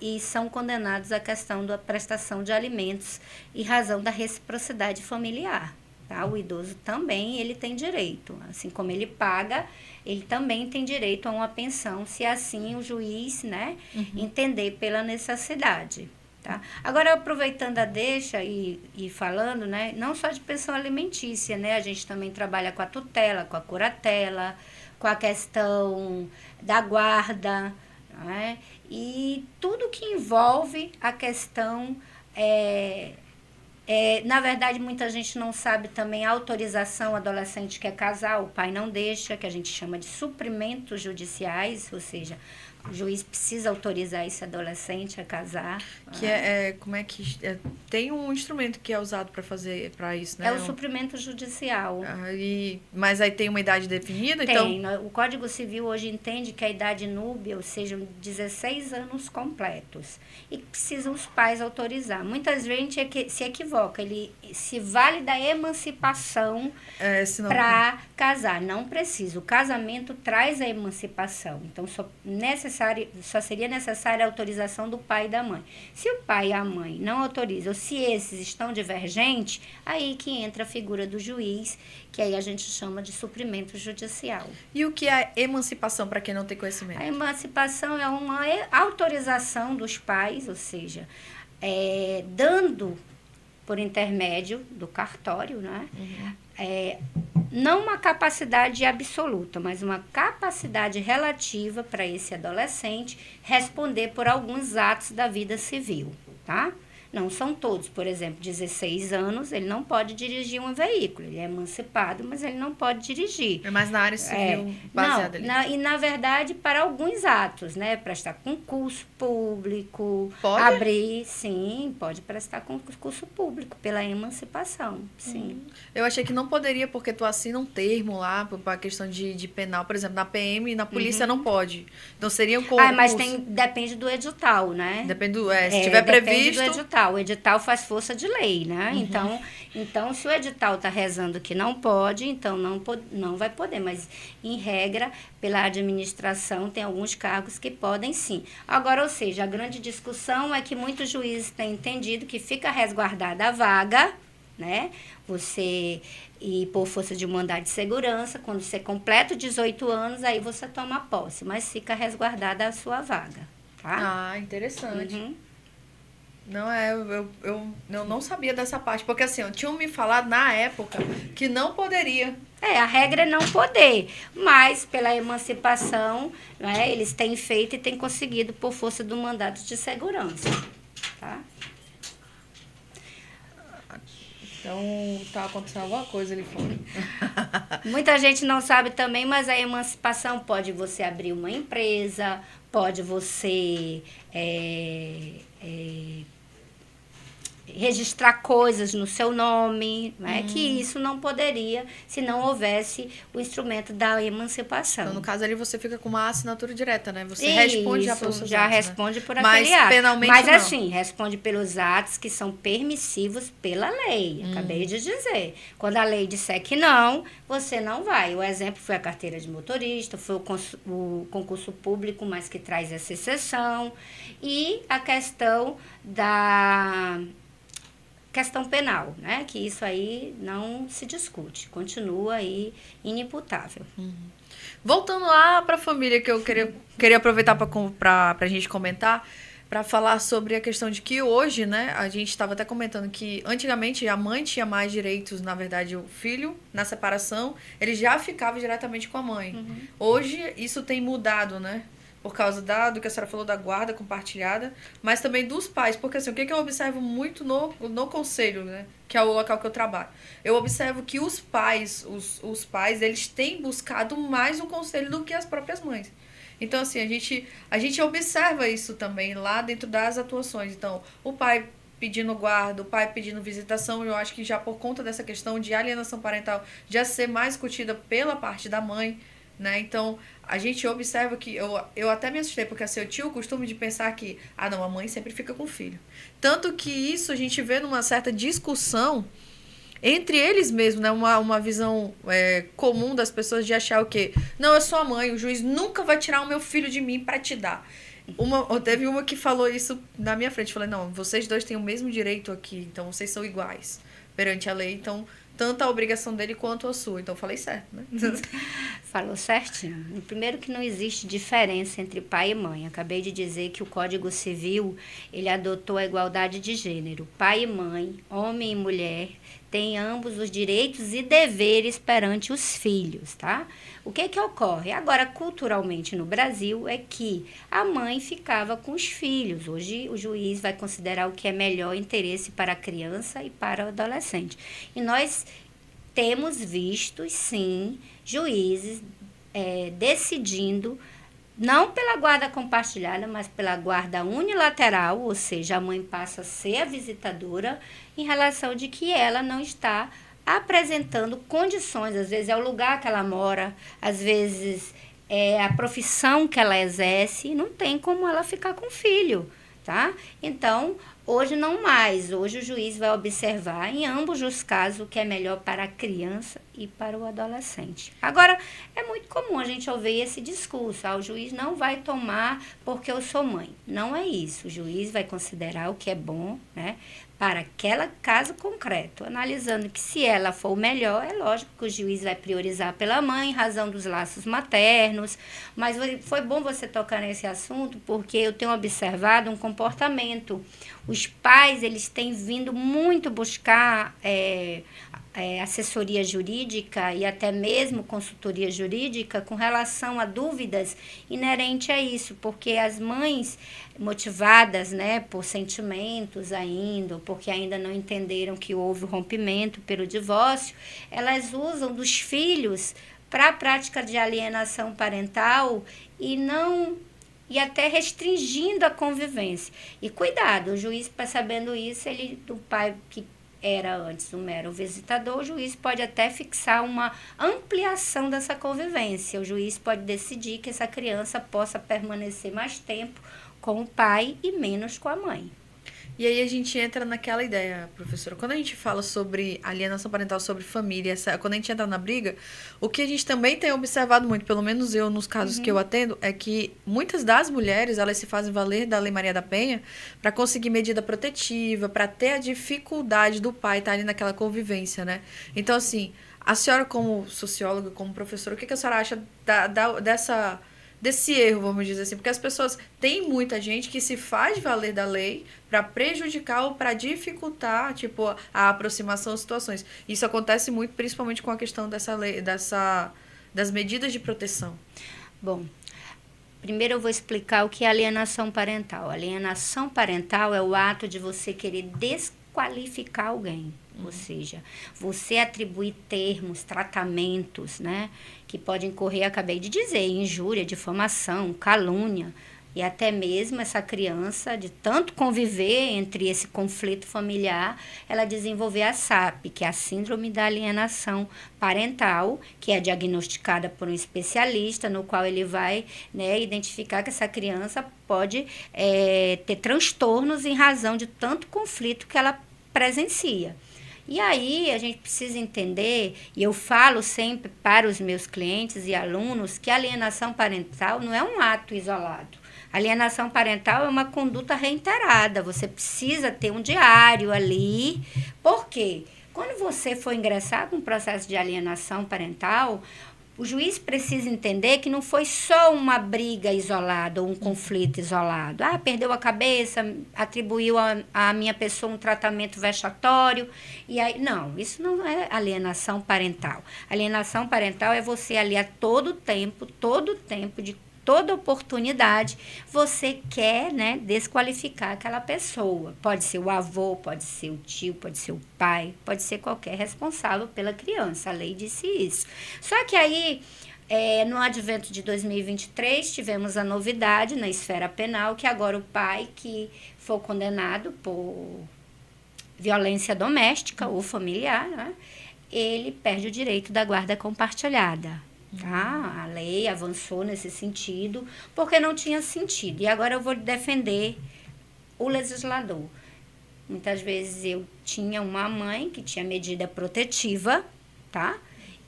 e são condenados à questão da prestação de alimentos em razão da reciprocidade familiar. Tá? O idoso também ele tem direito, assim como ele paga, ele também tem direito a uma pensão, se assim o juiz, né, entender pela necessidade. Tá? Agora, aproveitando a deixa e falando, né, não só de pensão alimentícia, né, a gente também trabalha com a tutela, com a curatela, com a questão da guarda, né, e tudo que envolve a questão na verdade, muita gente não sabe também a autorização, o adolescente quer casar, o pai não deixa, que a gente chama de suprimentos judiciais, ou seja, o juiz precisa autorizar esse adolescente a casar. Que tem um instrumento que é usado para isso, né? É o suprimento judicial. Mas aí tem uma idade definida? Tem. Então... O Código Civil hoje entende que a idade núbia, ou seja, 16 anos completos. E precisam os pais autorizar. Muitas vezes a gente se equivoca. Ele se vale da emancipação para casar. Não precisa. O casamento traz a emancipação. Então, só seria necessária a autorização do pai e da mãe. Se o pai e a mãe não autorizam, ou se esses estão divergentes, aí que entra a figura do juiz, que aí a gente chama de suprimento judicial. E o que é emancipação, para quem não tem conhecimento? A emancipação é uma autorização dos pais, ou seja, dando por intermédio do cartório, né? Não uma capacidade absoluta, mas uma capacidade relativa para esse adolescente responder por alguns atos da vida civil, tá? Não são todos. Por exemplo, 16 anos, ele não pode dirigir um veículo. Ele é emancipado, mas ele não pode dirigir. É mais na área civil baseada ali. Na verdade, para alguns atos, né? Prestar concurso público. Pode? Abrir, sim, pode prestar concurso público pela emancipação, sim. Eu achei que não poderia, porque tu assina um termo lá para a questão de penal. Por exemplo, na PM e na polícia não pode. Então, seria um concurso. Mas depende do edital, né? Depende se tiver previsto... Depende do edital. O edital faz força de lei, né? Então, se o edital está rezando que não pode, então não vai poder. Mas, em regra, pela administração, tem alguns cargos que podem sim. Agora, ou seja, a grande discussão é que muitos juízes têm entendido que fica resguardada a vaga, né? Você ir por força de mandado de segurança, quando você completa 18 anos, aí você toma posse. Mas fica resguardada a sua vaga, tá? Interessante. Não, eu não sabia dessa parte, porque assim, tinham me falado na época que não poderia. A regra é não poder, mas pela emancipação, né, eles têm feito e têm conseguido por força do mandato de segurança, tá? Então, tá acontecendo alguma coisa ali fora. Muita gente não sabe também, mas a emancipação pode você abrir uma empresa, pode você registrar coisas no seu nome, né? Que isso não poderia se não houvesse o instrumento da emancipação. Então, no caso ali, você fica com uma assinatura direta, né? Você Isso, responde já pelos seus já atos, responde né? por Mas aquele ato. penalmente Mas não. assim, responde pelos atos que são permissivos pela lei. Acabei de dizer. Quando a lei disser que não, você não vai. O exemplo foi a carteira de motorista, foi o concurso público, mas que traz essa exceção. E a questão da questão penal, né? Que isso aí não se discute, continua aí inimputável. Voltando lá para a família, que eu queria aproveitar para a gente comentar, para falar sobre a questão de que hoje, né, a gente estava até comentando que antigamente a mãe tinha mais direitos, na verdade, o filho, na separação, ele já ficava diretamente com a mãe. Hoje, isso tem mudado, né? Por causa do que a senhora falou da guarda compartilhada, mas também dos pais, porque assim, o que eu observo muito no conselho, né, que é o local que eu trabalho, eu observo que os pais, eles têm buscado mais o conselho do que as próprias mães. Então, assim, a gente observa isso também lá dentro das atuações. Então, o pai pedindo guarda, o pai pedindo visitação, eu acho que já por conta dessa questão de alienação parental já ser mais discutida pela parte da mãe, né? Então, a gente observa que eu até me assustei, porque assim, eu tinha o costume de pensar que, não, a mãe sempre fica com o filho. Tanto que isso a gente vê numa certa discussão entre eles mesmos, né? Uma visão comum das pessoas de achar o quê? Não, eu sou a mãe, o juiz nunca vai tirar o meu filho de mim para te dar. Teve uma que falou isso na minha frente. Falei, não, vocês dois têm o mesmo direito aqui, então vocês são iguais perante a lei, então tanto a obrigação dele quanto a sua. Então, falei certo, né? Falou certinho. Primeiro que não existe diferença entre pai e mãe. Acabei de dizer que o Código Civil, ele adotou a igualdade de gênero. Pai e mãe, homem e mulher, têm ambos os direitos e deveres perante os filhos, tá? O que ocorre? Agora, culturalmente no Brasil, é que a mãe ficava com os filhos. Hoje, o juiz vai considerar o que é melhor interesse para a criança e para o adolescente. E nós temos visto, sim, juízes decidindo, não pela guarda compartilhada, mas pela guarda unilateral, ou seja, a mãe passa a ser a visitadora em relação de que ela não está apresentando condições, às vezes é o lugar que ela mora, às vezes é a profissão que ela exerce, e não tem como ela ficar com o filho, tá? Então, hoje não mais, hoje o juiz vai observar em ambos os casos o que é melhor para a criança e para o adolescente. Agora, é muito comum a gente ouvir esse discurso, o juiz não vai tomar porque eu sou mãe. Não é isso, o juiz vai considerar o que é bom, né, para aquele caso concreto, analisando que se ela for o melhor, é lógico que o juiz vai priorizar pela mãe, em razão dos laços maternos, mas foi bom você tocar nesse assunto, porque eu tenho observado um comportamento. Os pais, eles têm vindo muito buscar assessoria jurídica e até mesmo consultoria jurídica com relação a dúvidas inerentes a isso, porque as mães motivadas, né, por sentimentos ainda, porque ainda não entenderam que houve o rompimento pelo divórcio, elas usam dos filhos para a prática de alienação parental e até restringindo a convivência. E cuidado, o juiz, sabendo isso, o pai que era antes um mero visitador, o juiz pode até fixar uma ampliação dessa convivência. O juiz pode decidir que essa criança possa permanecer mais tempo com o pai e menos com a mãe. E aí a gente entra naquela ideia, professora, quando a gente fala sobre alienação parental, sobre família, quando a gente entra na briga, o que a gente também tem observado muito, pelo menos eu, nos casos que eu atendo, é que muitas das mulheres, elas se fazem valer da Lei Maria da Penha para conseguir medida protetiva, para ter a dificuldade do pai estar ali naquela convivência, né? Então, assim, a senhora como socióloga, como professora, o que a senhora acha desse erro, vamos dizer assim, porque as pessoas, tem muita gente que se faz valer da lei para prejudicar ou para dificultar, tipo, a aproximação às situações. Isso acontece muito, principalmente com a questão dessa lei, das medidas de proteção. Bom, primeiro eu vou explicar o que é alienação parental. Alienação parental é o ato de você querer desqualificar alguém. Ou seja, você atribuir termos, tratamentos, né, que podem incorrer, acabei de dizer, injúria, difamação, calúnia e até mesmo essa criança, de tanto conviver entre esse conflito familiar, ela desenvolver a SAP, que é a Síndrome da Alienação Parental, que é diagnosticada por um especialista, no qual ele vai, né, identificar que essa criança pode ter transtornos em razão de tanto conflito que ela presencia. E aí a gente precisa entender, e eu falo sempre para os meus clientes e alunos, que a alienação parental não é um ato isolado. A alienação parental é uma conduta reiterada. Você precisa ter um diário ali. Por quê? Quando você for ingressar com um processo de alienação parental, o juiz precisa entender que não foi só uma briga isolada ou um conflito isolado. Ah, perdeu a cabeça, atribuiu a minha pessoa um tratamento vexatório. E aí, não, isso não é alienação parental. Alienação parental é você ali a todo tempo, de toda oportunidade, você quer, né, desqualificar aquela pessoa. Pode ser o avô, pode ser o tio, pode ser o pai, pode ser qualquer responsável pela criança. A lei disse isso. Só que aí, no advento de 2023, tivemos a novidade na esfera penal, que agora o pai que for condenado por violência doméstica ou familiar, né, ele perde o direito da guarda compartilhada. Tá? A lei avançou nesse sentido, porque não tinha sentido. E agora eu vou defender o legislador. Muitas vezes eu tinha uma mãe que tinha medida protetiva, tá?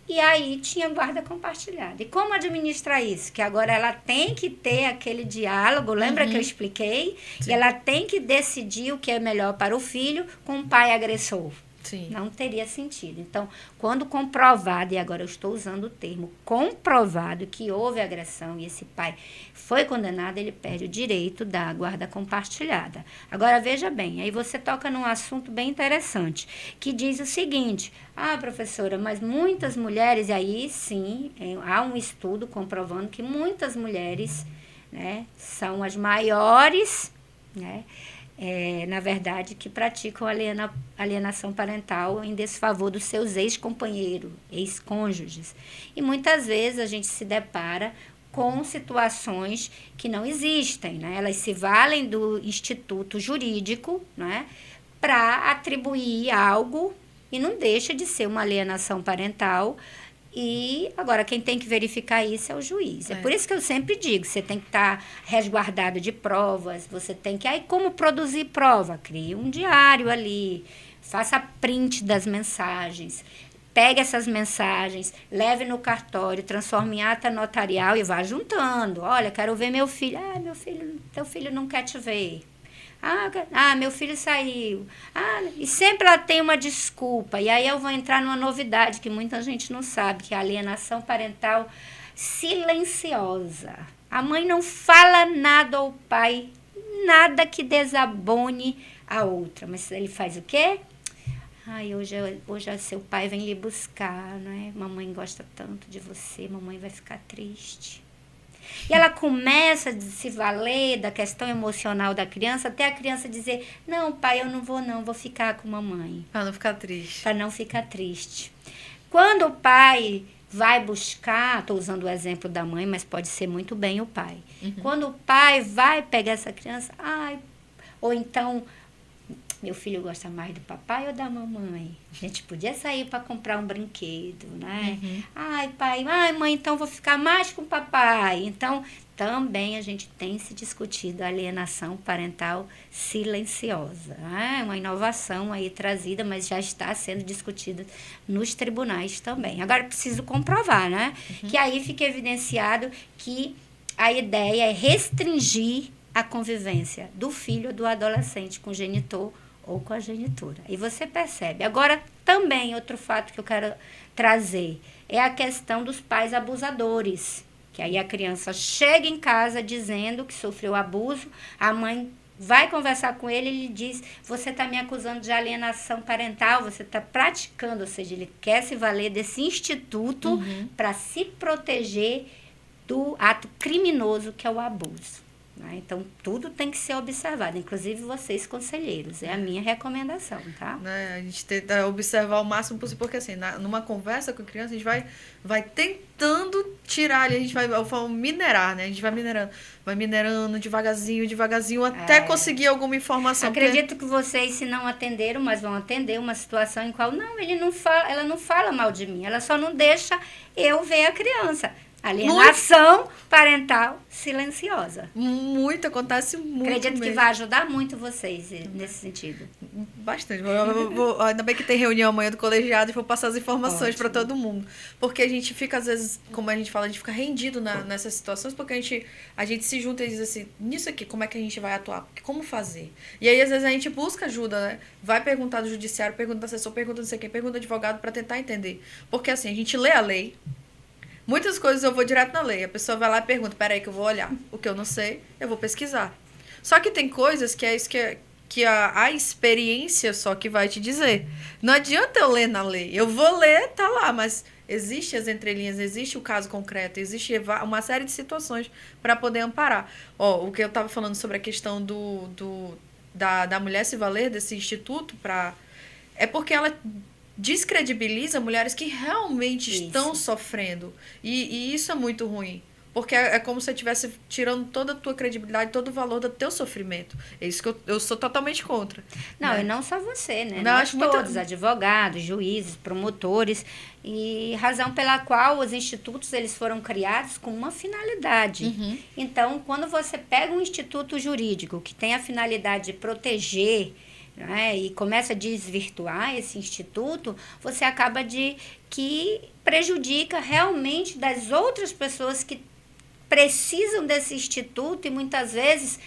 E aí tinha guarda compartilhada. E como administrar isso? Que agora ela tem que ter aquele diálogo, lembra que eu expliquei? Sim. E ela tem que decidir o que é melhor para o filho com o pai agressor. Sim. Não teria sentido. Então, quando comprovado, e agora eu estou usando o termo comprovado, que houve agressão e esse pai foi condenado, ele perde o direito da guarda compartilhada. Agora, veja bem, aí você toca num assunto bem interessante, que diz o seguinte: ah, professora, mas muitas mulheres, e aí sim, há um estudo comprovando que muitas mulheres, né, são as maiores, né, na verdade, que praticam alienação parental em desfavor dos seus ex-companheiros, ex-cônjuges. E muitas vezes a gente se depara com situações que não existem, né? Elas se valem do instituto jurídico, né, para atribuir algo e não deixa de ser uma alienação parental. E agora quem tem que verificar isso é o juiz. É por isso que eu sempre digo, você tem que estar resguardado de provas, você tem que... Aí como produzir prova? Crie um diário ali, faça print das mensagens, pegue essas mensagens, leve no cartório, transforme em ata notarial e vá juntando. Olha, quero ver meu filho. Ah, meu filho, teu filho não quer te ver. Ah, meu filho saiu. Ah, e sempre ela tem uma desculpa. E aí eu vou entrar numa novidade que muita gente não sabe, que é a alienação parental silenciosa. A mãe não fala nada ao pai, nada que desabone a outra. Mas ele faz o quê? Ai, hoje seu pai vem lhe buscar, não é? Mamãe gosta tanto de você, mamãe vai ficar triste. E ela começa a se valer da questão emocional da criança, até a criança dizer: não, pai, eu não, vou ficar com mamãe. Para não ficar triste. Para não ficar triste. Quando o pai vai buscar, estou usando o exemplo da mãe, mas pode ser muito bem o pai. Quando o pai vai pegar essa criança, ou então... Meu filho gosta mais do papai ou da mamãe? A gente podia sair para comprar um brinquedo, né? Ai, pai, mãe, então vou ficar mais com o papai. Então, também a gente tem se discutido a alienação parental silenciosa. É uma inovação aí trazida, mas já está sendo discutida nos tribunais também. Agora, preciso comprovar, né? Que aí fica evidenciado que a ideia é restringir a convivência do filho ou do adolescente com o genitor ou com a genitora. E você percebe. Agora, também, outro fato que eu quero trazer é a questão dos pais abusadores. Que aí a criança chega em casa dizendo que sofreu abuso, a mãe vai conversar com ele e lhe diz: você está me acusando de alienação parental, você está praticando, ou seja, ele quer se valer desse instituto para se proteger do ato criminoso que é o abuso. né? Então, tudo tem que ser observado, inclusive vocês, conselheiros. É a minha recomendação, tá? Né? A gente tenta observar o máximo possível, porque assim, numa conversa com a criança, a gente vai tentando tirar ali, a gente vai, eu falo, minerar, né? A gente vai minerando devagarzinho, até conseguir alguma informação. Acredito que vocês, se não atenderam, mas vão atender uma situação em qual, não, ele não fala, ela não fala mal de mim, ela só não deixa eu ver a criança. Alienação parental silenciosa. Acontece muito. Acredito mesmo. que vai ajudar muito vocês nesse sentido. Bastante. Ainda bem que tem reunião amanhã do colegiado e vou passar as informações para todo mundo. Porque a gente fica, às vezes, como a gente fala, a gente fica rendido nessas situações, porque a gente se junta e diz assim, nisso aqui, como é que a gente vai atuar? Como fazer? E aí, às vezes, a gente busca ajuda, né? Vai perguntar do judiciário, pergunta do assessor, pergunta não sei quem, pergunta do advogado para tentar entender. Porque, assim, a gente lê a lei. Muitas coisas eu vou direto na lei. A pessoa vai lá e pergunta, peraí que eu vou olhar. O que eu não sei, eu vou pesquisar. Só que tem coisas que é isso que a experiência só que vai te dizer. Não adianta eu ler na lei. Eu vou ler, tá lá, mas existe as entrelinhas, existe o caso concreto, existe uma série de situações para poder amparar. Ó, o que eu estava falando sobre a questão da mulher se valer desse instituto é porque ela descredibiliza mulheres que realmente estão sofrendo. E isso é muito ruim. Porque é como se você estivesse tirando toda a tua credibilidade, todo o valor do teu sofrimento. É isso que eu sou totalmente contra. Não, né? E não só você, né? Não, Nós todos, advogados, juízes, promotores, e razão pela qual os institutos eles foram criados com uma finalidade. Uhum. Então, quando você pega um instituto jurídico que tem a finalidade de proteger, né, e começa a desvirtuar esse instituto, você acaba que prejudica realmente das outras pessoas que precisam desse instituto e muitas vezes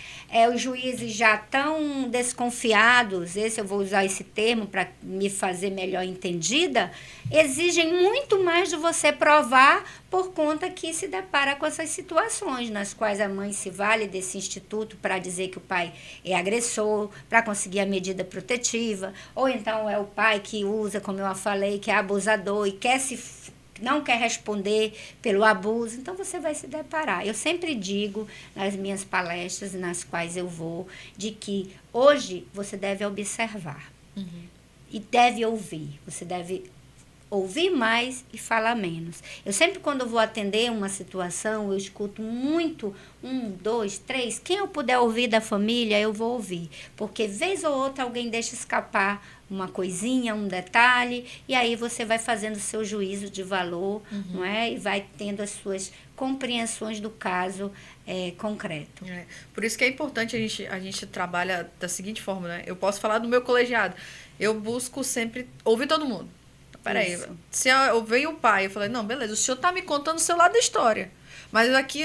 os juízes já estão desconfiados, eu vou usar esse termo para me fazer melhor entendida, exigem muito mais de você provar por conta que se depara com essas situações nas quais a mãe se vale desse instituto para dizer que o pai é agressor, para conseguir a medida protetiva, ou então é o pai que usa, como eu falei, que é abusador e não quer responder pelo abuso, então você vai se deparar. Eu sempre digo nas minhas palestras nas quais eu vou, de que hoje você deve observar e deve ouvir. Você deve ouvir mais e falar menos. Eu sempre, quando eu vou atender uma situação, eu escuto muito, 1, 2, 3, quem eu puder ouvir da família, eu vou ouvir. Porque, vez ou outra, alguém deixa escapar uma coisinha, um detalhe, e aí você vai fazendo o seu juízo de valor, não é? E vai tendo as suas compreensões do caso concreto. Por isso que é importante a gente trabalha da seguinte forma, né? Eu posso falar do meu colegiado. Eu busco sempre ouvir todo mundo. Peraí, se eu venho o pai, eu falei, não, beleza, o senhor tá me contando o seu lado da história. Mas aqui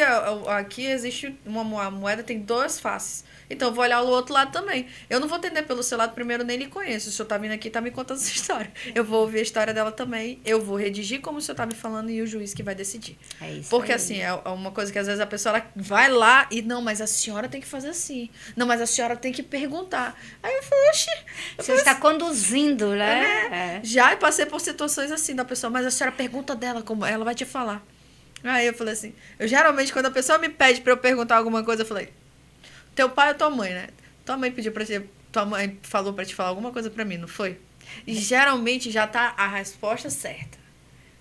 existe uma moeda, tem 2 faces. Então, eu vou olhar o outro lado também. Eu não vou atender pelo seu lado, primeiro nem lhe conheço. O senhor tá vindo aqui e tá me contando essa história. Eu vou ouvir a história dela também. Eu vou redigir como o senhor tá me falando e o juiz que vai decidir. É isso. Porque, aí. assim, é uma coisa que às vezes a pessoa ela vai lá e, não, mas a senhora tem que fazer assim. Não, mas a senhora tem que perguntar. Aí eu falei, oxi. Você está conduzindo, né? Já passei por situações assim da pessoa, mas a senhora pergunta dela, como ela vai te falar. Aí eu falei assim, geralmente quando a pessoa me pede pra eu perguntar alguma coisa, eu falei, teu pai ou tua mãe, né? Tua mãe pediu pra te, tua mãe falou pra te falar alguma coisa pra mim, não foi? E geralmente já tá a resposta certa.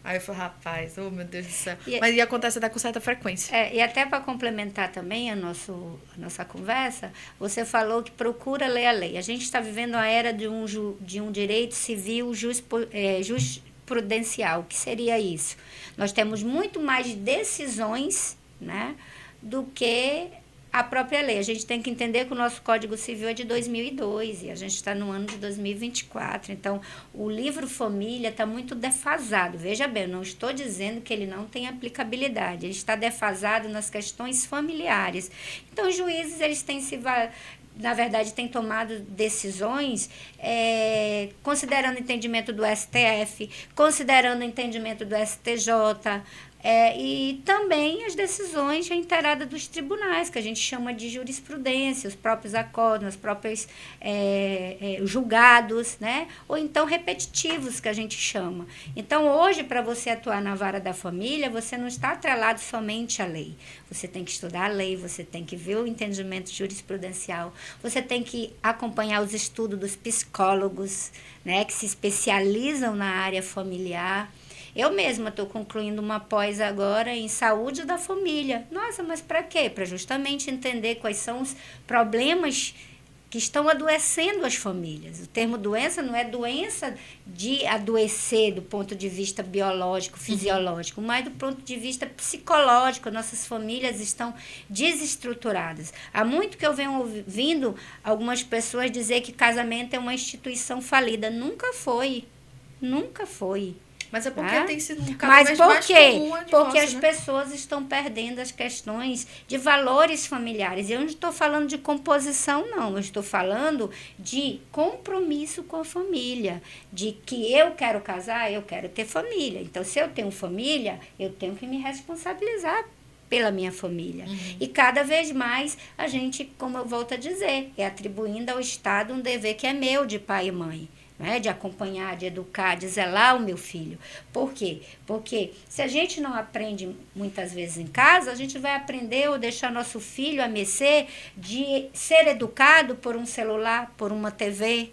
Aí eu falei, rapaz, oh meu Deus do céu. Mas acontece até com certa frequência. E até para complementar também a nossa conversa, você falou que procura ler a lei. A gente está vivendo a era de um direito civil jurisprudencial. O que seria isso? Nós temos muito mais decisões, né, do que a própria lei. A gente tem que entender que o nosso Código Civil é de 2002 e a gente está no ano de 2024. Então, o livro Família está muito defasado. Veja bem, eu não estou dizendo que ele não tem aplicabilidade. Ele está defasado nas questões familiares. Então, os juízes, eles têm na verdade, têm tomado decisões considerando o entendimento do STF, considerando o entendimento do STJ, E também as decisões reiteradas dos tribunais, que a gente chama de jurisprudência, os próprios acordos, os próprios julgados, né? Ou então repetitivos, que a gente chama. Então, hoje, para você atuar na vara da família, você não está atrelado somente à lei. Você tem que estudar a lei, você tem que ver o entendimento jurisprudencial, você tem que acompanhar os estudos dos psicólogos, né, que se especializam na área familiar. Eu mesma estou concluindo uma pós agora em saúde da família. Nossa, mas para quê? Para justamente entender quais são os problemas que estão adoecendo as famílias. O termo doença não é doença de adoecer do ponto de vista biológico, fisiológico, mas do ponto de vista psicológico. Nossas famílias estão desestruturadas. Há muito que eu venho ouvindo algumas pessoas dizer que casamento é uma instituição falida. Nunca foi. Nunca foi. Mas é porque tem sido cada vez mais comum a divórcio, porque as pessoas estão perdendo as questões de valores familiares. Eu não estou falando de composição, não. Eu estou falando de compromisso com a família. De que eu quero casar, eu quero ter família. Então, se eu tenho família, eu tenho que me responsabilizar pela minha família. E cada vez mais a gente, como eu volto a dizer, é atribuindo ao Estado um dever que é meu de pai e mãe. Né, de acompanhar, de educar, de zelar o meu filho. Por quê? Porque se a gente não aprende muitas vezes em casa, a gente vai aprender ou deixar nosso filho a mercê de ser educado por um celular, por uma TV,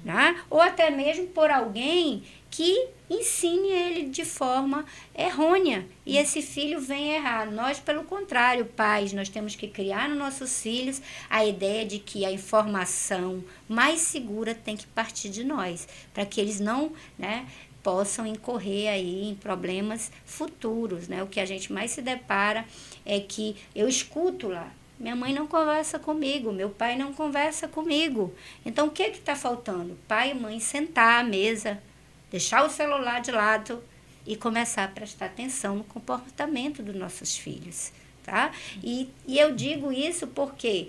né? Ou até mesmo por alguém que ensine ele de forma errônea. E esse filho vem errar. Nós, pelo contrário, pais, nós temos que criar nos nossos filhos a ideia de que a informação mais segura tem que partir de nós, para que eles não, né, possam incorrer aí em problemas futuros, né? O que a gente mais se depara é que eu escuto lá, minha mãe não conversa comigo, meu pai não conversa comigo. Então, o que está faltando? Pai e mãe sentar à mesa, deixar o celular de lado e começar a prestar atenção no comportamento dos nossos filhos. Tá? E eu digo isso porque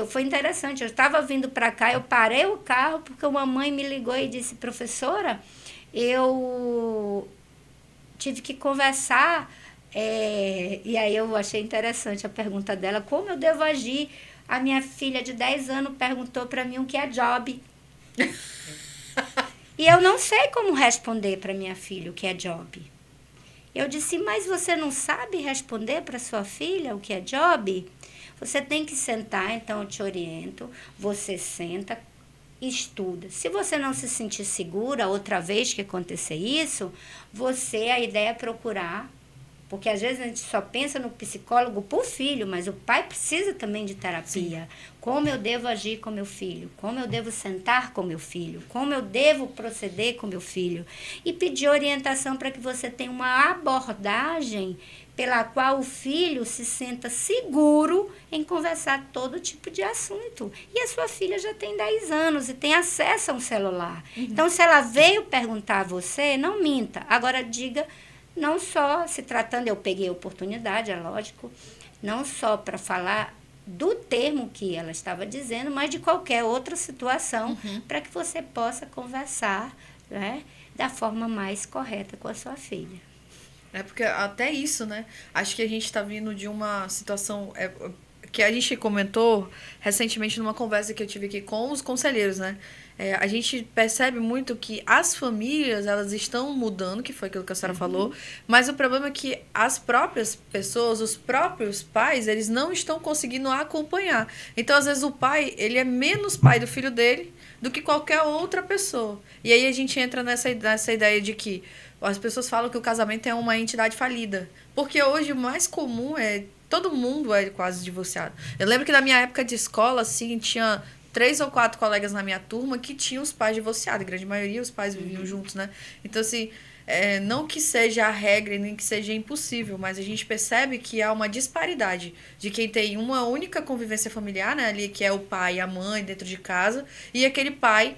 foi interessante, eu estava vindo para cá, eu parei o carro porque uma mãe me ligou e disse, professora, eu tive que conversar, e aí eu achei interessante a pergunta dela, como eu devo agir? A minha filha de 10 anos perguntou para mim o que é job. E eu não sei como responder para minha filha o que é job. Eu disse, mas você não sabe responder para sua filha o que é job? Você tem que sentar, então eu te oriento, você senta, estuda. Se você não se sentir segura, outra vez que acontecer isso, a ideia é procurar, porque às vezes a gente só pensa no psicólogo por filho, mas o pai precisa também de terapia. Sim. Como eu devo agir com meu filho? Como eu devo sentar com meu filho? Como eu devo proceder com meu filho? E pedir orientação para que você tenha uma abordagem pela qual o filho se sinta seguro em conversar todo tipo de assunto. E a sua filha já tem 10 anos e tem acesso a um celular. Então, se ela veio perguntar a você, não minta. Agora, diga... Não só se tratando, eu peguei a oportunidade, é lógico, não só para falar do termo que ela estava dizendo, mas de qualquer outra situação, para que você possa conversar, né, da forma mais correta com a sua filha. É porque até isso, né? Acho que a gente está vindo de uma situação... que a gente comentou recentemente numa conversa que eu tive aqui com os conselheiros, né? A gente percebe muito que as famílias, elas estão mudando, que foi aquilo que a senhora falou, mas o problema é que as próprias pessoas, os próprios pais, eles não estão conseguindo acompanhar. Então, às vezes, o pai, ele é menos pai do filho dele do que qualquer outra pessoa. E aí a gente entra nessa ideia de que as pessoas falam que o casamento é uma entidade falida. Porque hoje o mais comum todo mundo é quase divorciado. Eu lembro que na minha época de escola, assim, tinha 3 ou 4 colegas na minha turma que tinham os pais divorciados. A grande maioria, os pais viviam juntos, né? Então, assim, não que seja a regra, nem que seja impossível, mas a gente percebe que há uma disparidade de quem tem uma única convivência familiar, né? Ali, que é o pai e a mãe dentro de casa, e aquele pai...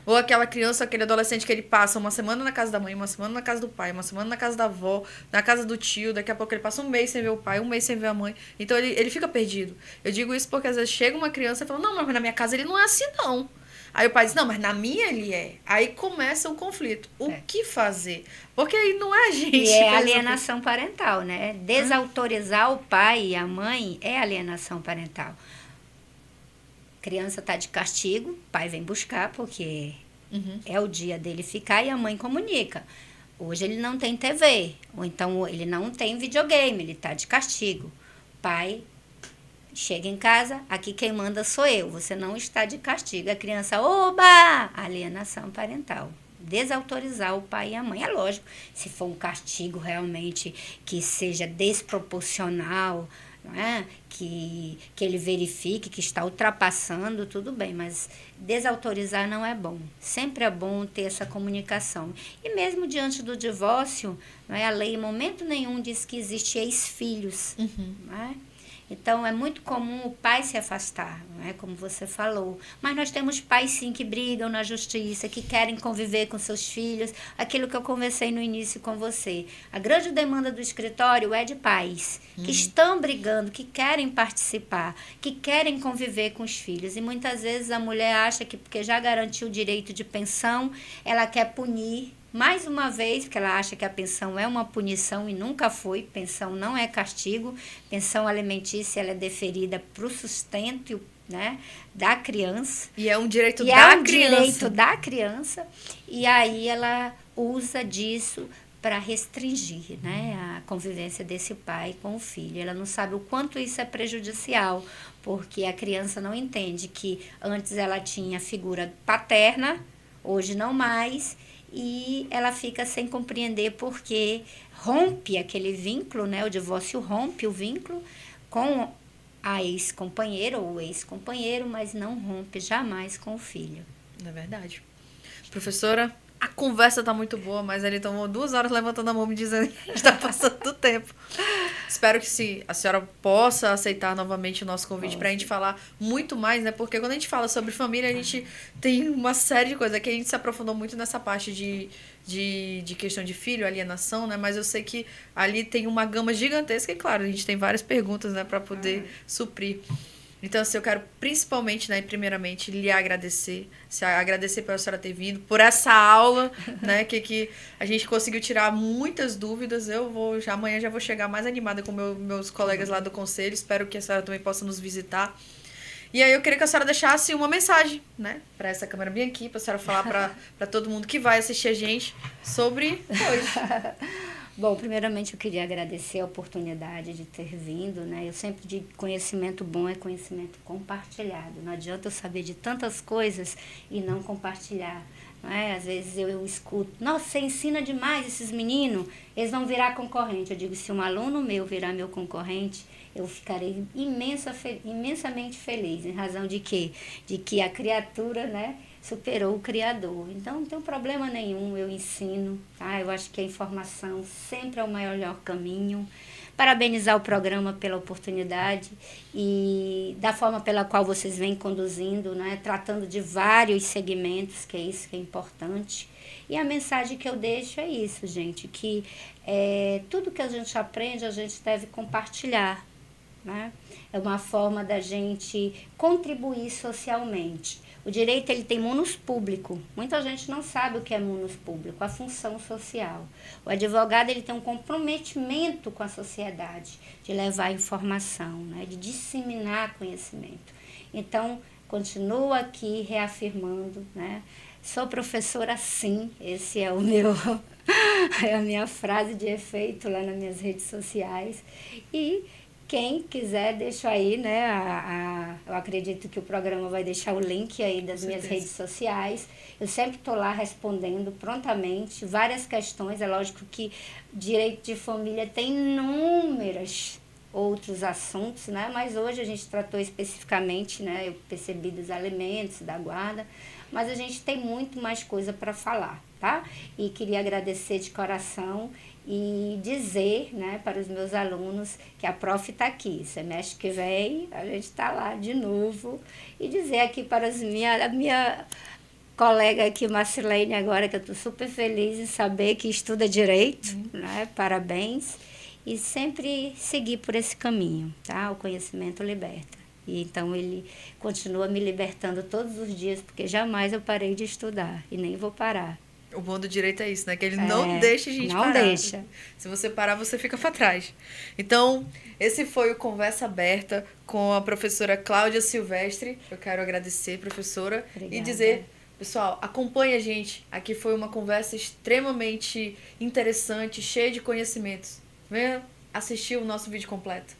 Ou aquela criança, aquele adolescente que ele passa uma semana na casa da mãe, uma semana na casa do pai, uma semana na casa da avó, na casa do tio, daqui a pouco ele passa um mês sem ver o pai, um mês sem ver a mãe. Então ele fica perdido. Eu digo isso porque às vezes chega uma criança e fala, não, mas na minha casa ele não é assim não. Aí o pai diz, não, mas na minha ele é. Aí começa o conflito. O que fazer? Porque aí não é a gente. E é alienação parental, né? Desautorizar o pai e a mãe é alienação parental. Criança está de castigo, pai vem buscar porque é o dia dele ficar e a mãe comunica. Hoje ele não tem TV, ou então ele não tem videogame, ele está de castigo. Pai chega em casa, aqui quem manda sou eu, você não está de castigo. A criança, oba! Alienação parental. Desautorizar o pai e a mãe. É lógico, se for um castigo realmente que seja desproporcional, não é? Que ele verifique que está ultrapassando, tudo bem, mas desautorizar não é bom. Sempre é bom ter essa comunicação. E mesmo diante do divórcio, não é? A lei em momento nenhum diz que existe ex-filhos, não é? Então, é muito comum o pai se afastar, não é? Como você falou. Mas nós temos pais, sim, que brigam na justiça, que querem conviver com seus filhos. Aquilo que eu conversei no início com você. A grande demanda do escritório é de pais que estão brigando, que querem participar, que querem conviver com os filhos. E muitas vezes a mulher acha que porque já garantiu o direito de pensão, ela quer punir mais uma vez, porque ela acha que a pensão é uma punição e nunca foi. Pensão não é castigo. Pensão alimentícia ela é deferida para o sustento, né, da criança. E é um direito direito da criança. E aí ela usa disso para restringir, né, a convivência desse pai com o filho. Ela não sabe o quanto isso é prejudicial, porque a criança não entende que antes ela tinha figura paterna, hoje não mais, e ela fica sem compreender porque rompe aquele vínculo, né? O divórcio rompe o vínculo com a ex-companheira ou o ex-companheiro, mas não rompe jamais com o filho. É verdade. Professora, a conversa tá muito boa, mas ele tomou 2 horas levantando a mão me dizendo que a gente tá passando do tempo. Espero que a senhora possa aceitar novamente o nosso convite para a gente falar muito mais, né? Porque quando a gente fala sobre família, a gente tem uma série de coisas. Aqui a gente se aprofundou muito nessa parte de questão de filho, alienação, né? Mas eu sei que ali tem uma gama gigantesca e, claro, a gente tem várias perguntas, né, para poder suprir. Então, assim, eu quero principalmente, né, primeiramente, lhe agradecer pela senhora ter vindo, por essa aula, né, que a gente conseguiu tirar muitas dúvidas. Amanhã já vou chegar mais animada com meus colegas lá do conselho, espero que a senhora também possa nos visitar. E aí eu queria que a senhora deixasse uma mensagem, né, para essa câmera bem aqui, para a senhora falar para todo mundo que vai assistir a gente sobre hoje. Bom, primeiramente eu queria agradecer a oportunidade de ter vindo, né? Eu sempre digo que conhecimento bom é conhecimento compartilhado. Não adianta eu saber de tantas coisas e não compartilhar, não é? Às vezes eu escuto, nossa, você ensina demais esses meninos, eles vão virar concorrente. Eu digo, se um aluno meu virar meu concorrente, eu ficarei imensamente feliz. Em razão de quê? De que a criatura, né, superou o Criador. Então, não tem problema nenhum, eu ensino, tá? Eu acho que a informação sempre é o melhor caminho. Parabenizar o programa pela oportunidade e da forma pela qual vocês vêm conduzindo, né? Tratando de vários segmentos, que é isso que é importante. E a mensagem que eu deixo é isso, gente, que tudo que a gente aprende, a gente deve compartilhar, né? É uma forma da gente contribuir socialmente. O direito ele tem munus público. Muita gente não sabe o que é munus público, a função social. O advogado ele tem um comprometimento com a sociedade de levar informação, né, de disseminar conhecimento. Então, continuo aqui reafirmando, né, sou professora sim, esse é o meu é a minha frase de efeito lá nas minhas redes sociais. E quem quiser, deixo aí, né? Eu acredito que o programa vai deixar o link aí das minhas redes sociais. Eu sempre estou lá respondendo prontamente várias questões. É lógico que direito de família tem inúmeros outros assuntos, né? Mas hoje a gente tratou especificamente, né? Eu percebi dos alimentos, da guarda, mas a gente tem muito mais coisa para falar, tá? E queria agradecer de coração e dizer, né, para os meus alunos que a prof está aqui. Semestre que vem a gente está lá de novo. E dizer aqui para a minha colega aqui, Marcilene, agora, que eu estou super feliz em saber que estuda direito, né? Parabéns. E sempre seguir por esse caminho, tá? O conhecimento liberta. E então ele continua me libertando todos os dias, porque jamais eu parei de estudar e nem vou parar. O bom do direito é isso, né? Que ele não deixa a gente não parar. Não deixa. Se você parar, você fica para trás. Então, esse foi o Conversa Aberta com a professora Cláudia Silvestre. Eu quero agradecer, professora, Obrigada. E dizer, pessoal, acompanhe a gente. Aqui foi uma conversa extremamente interessante, cheia de conhecimentos. Venha assistir o nosso vídeo completo.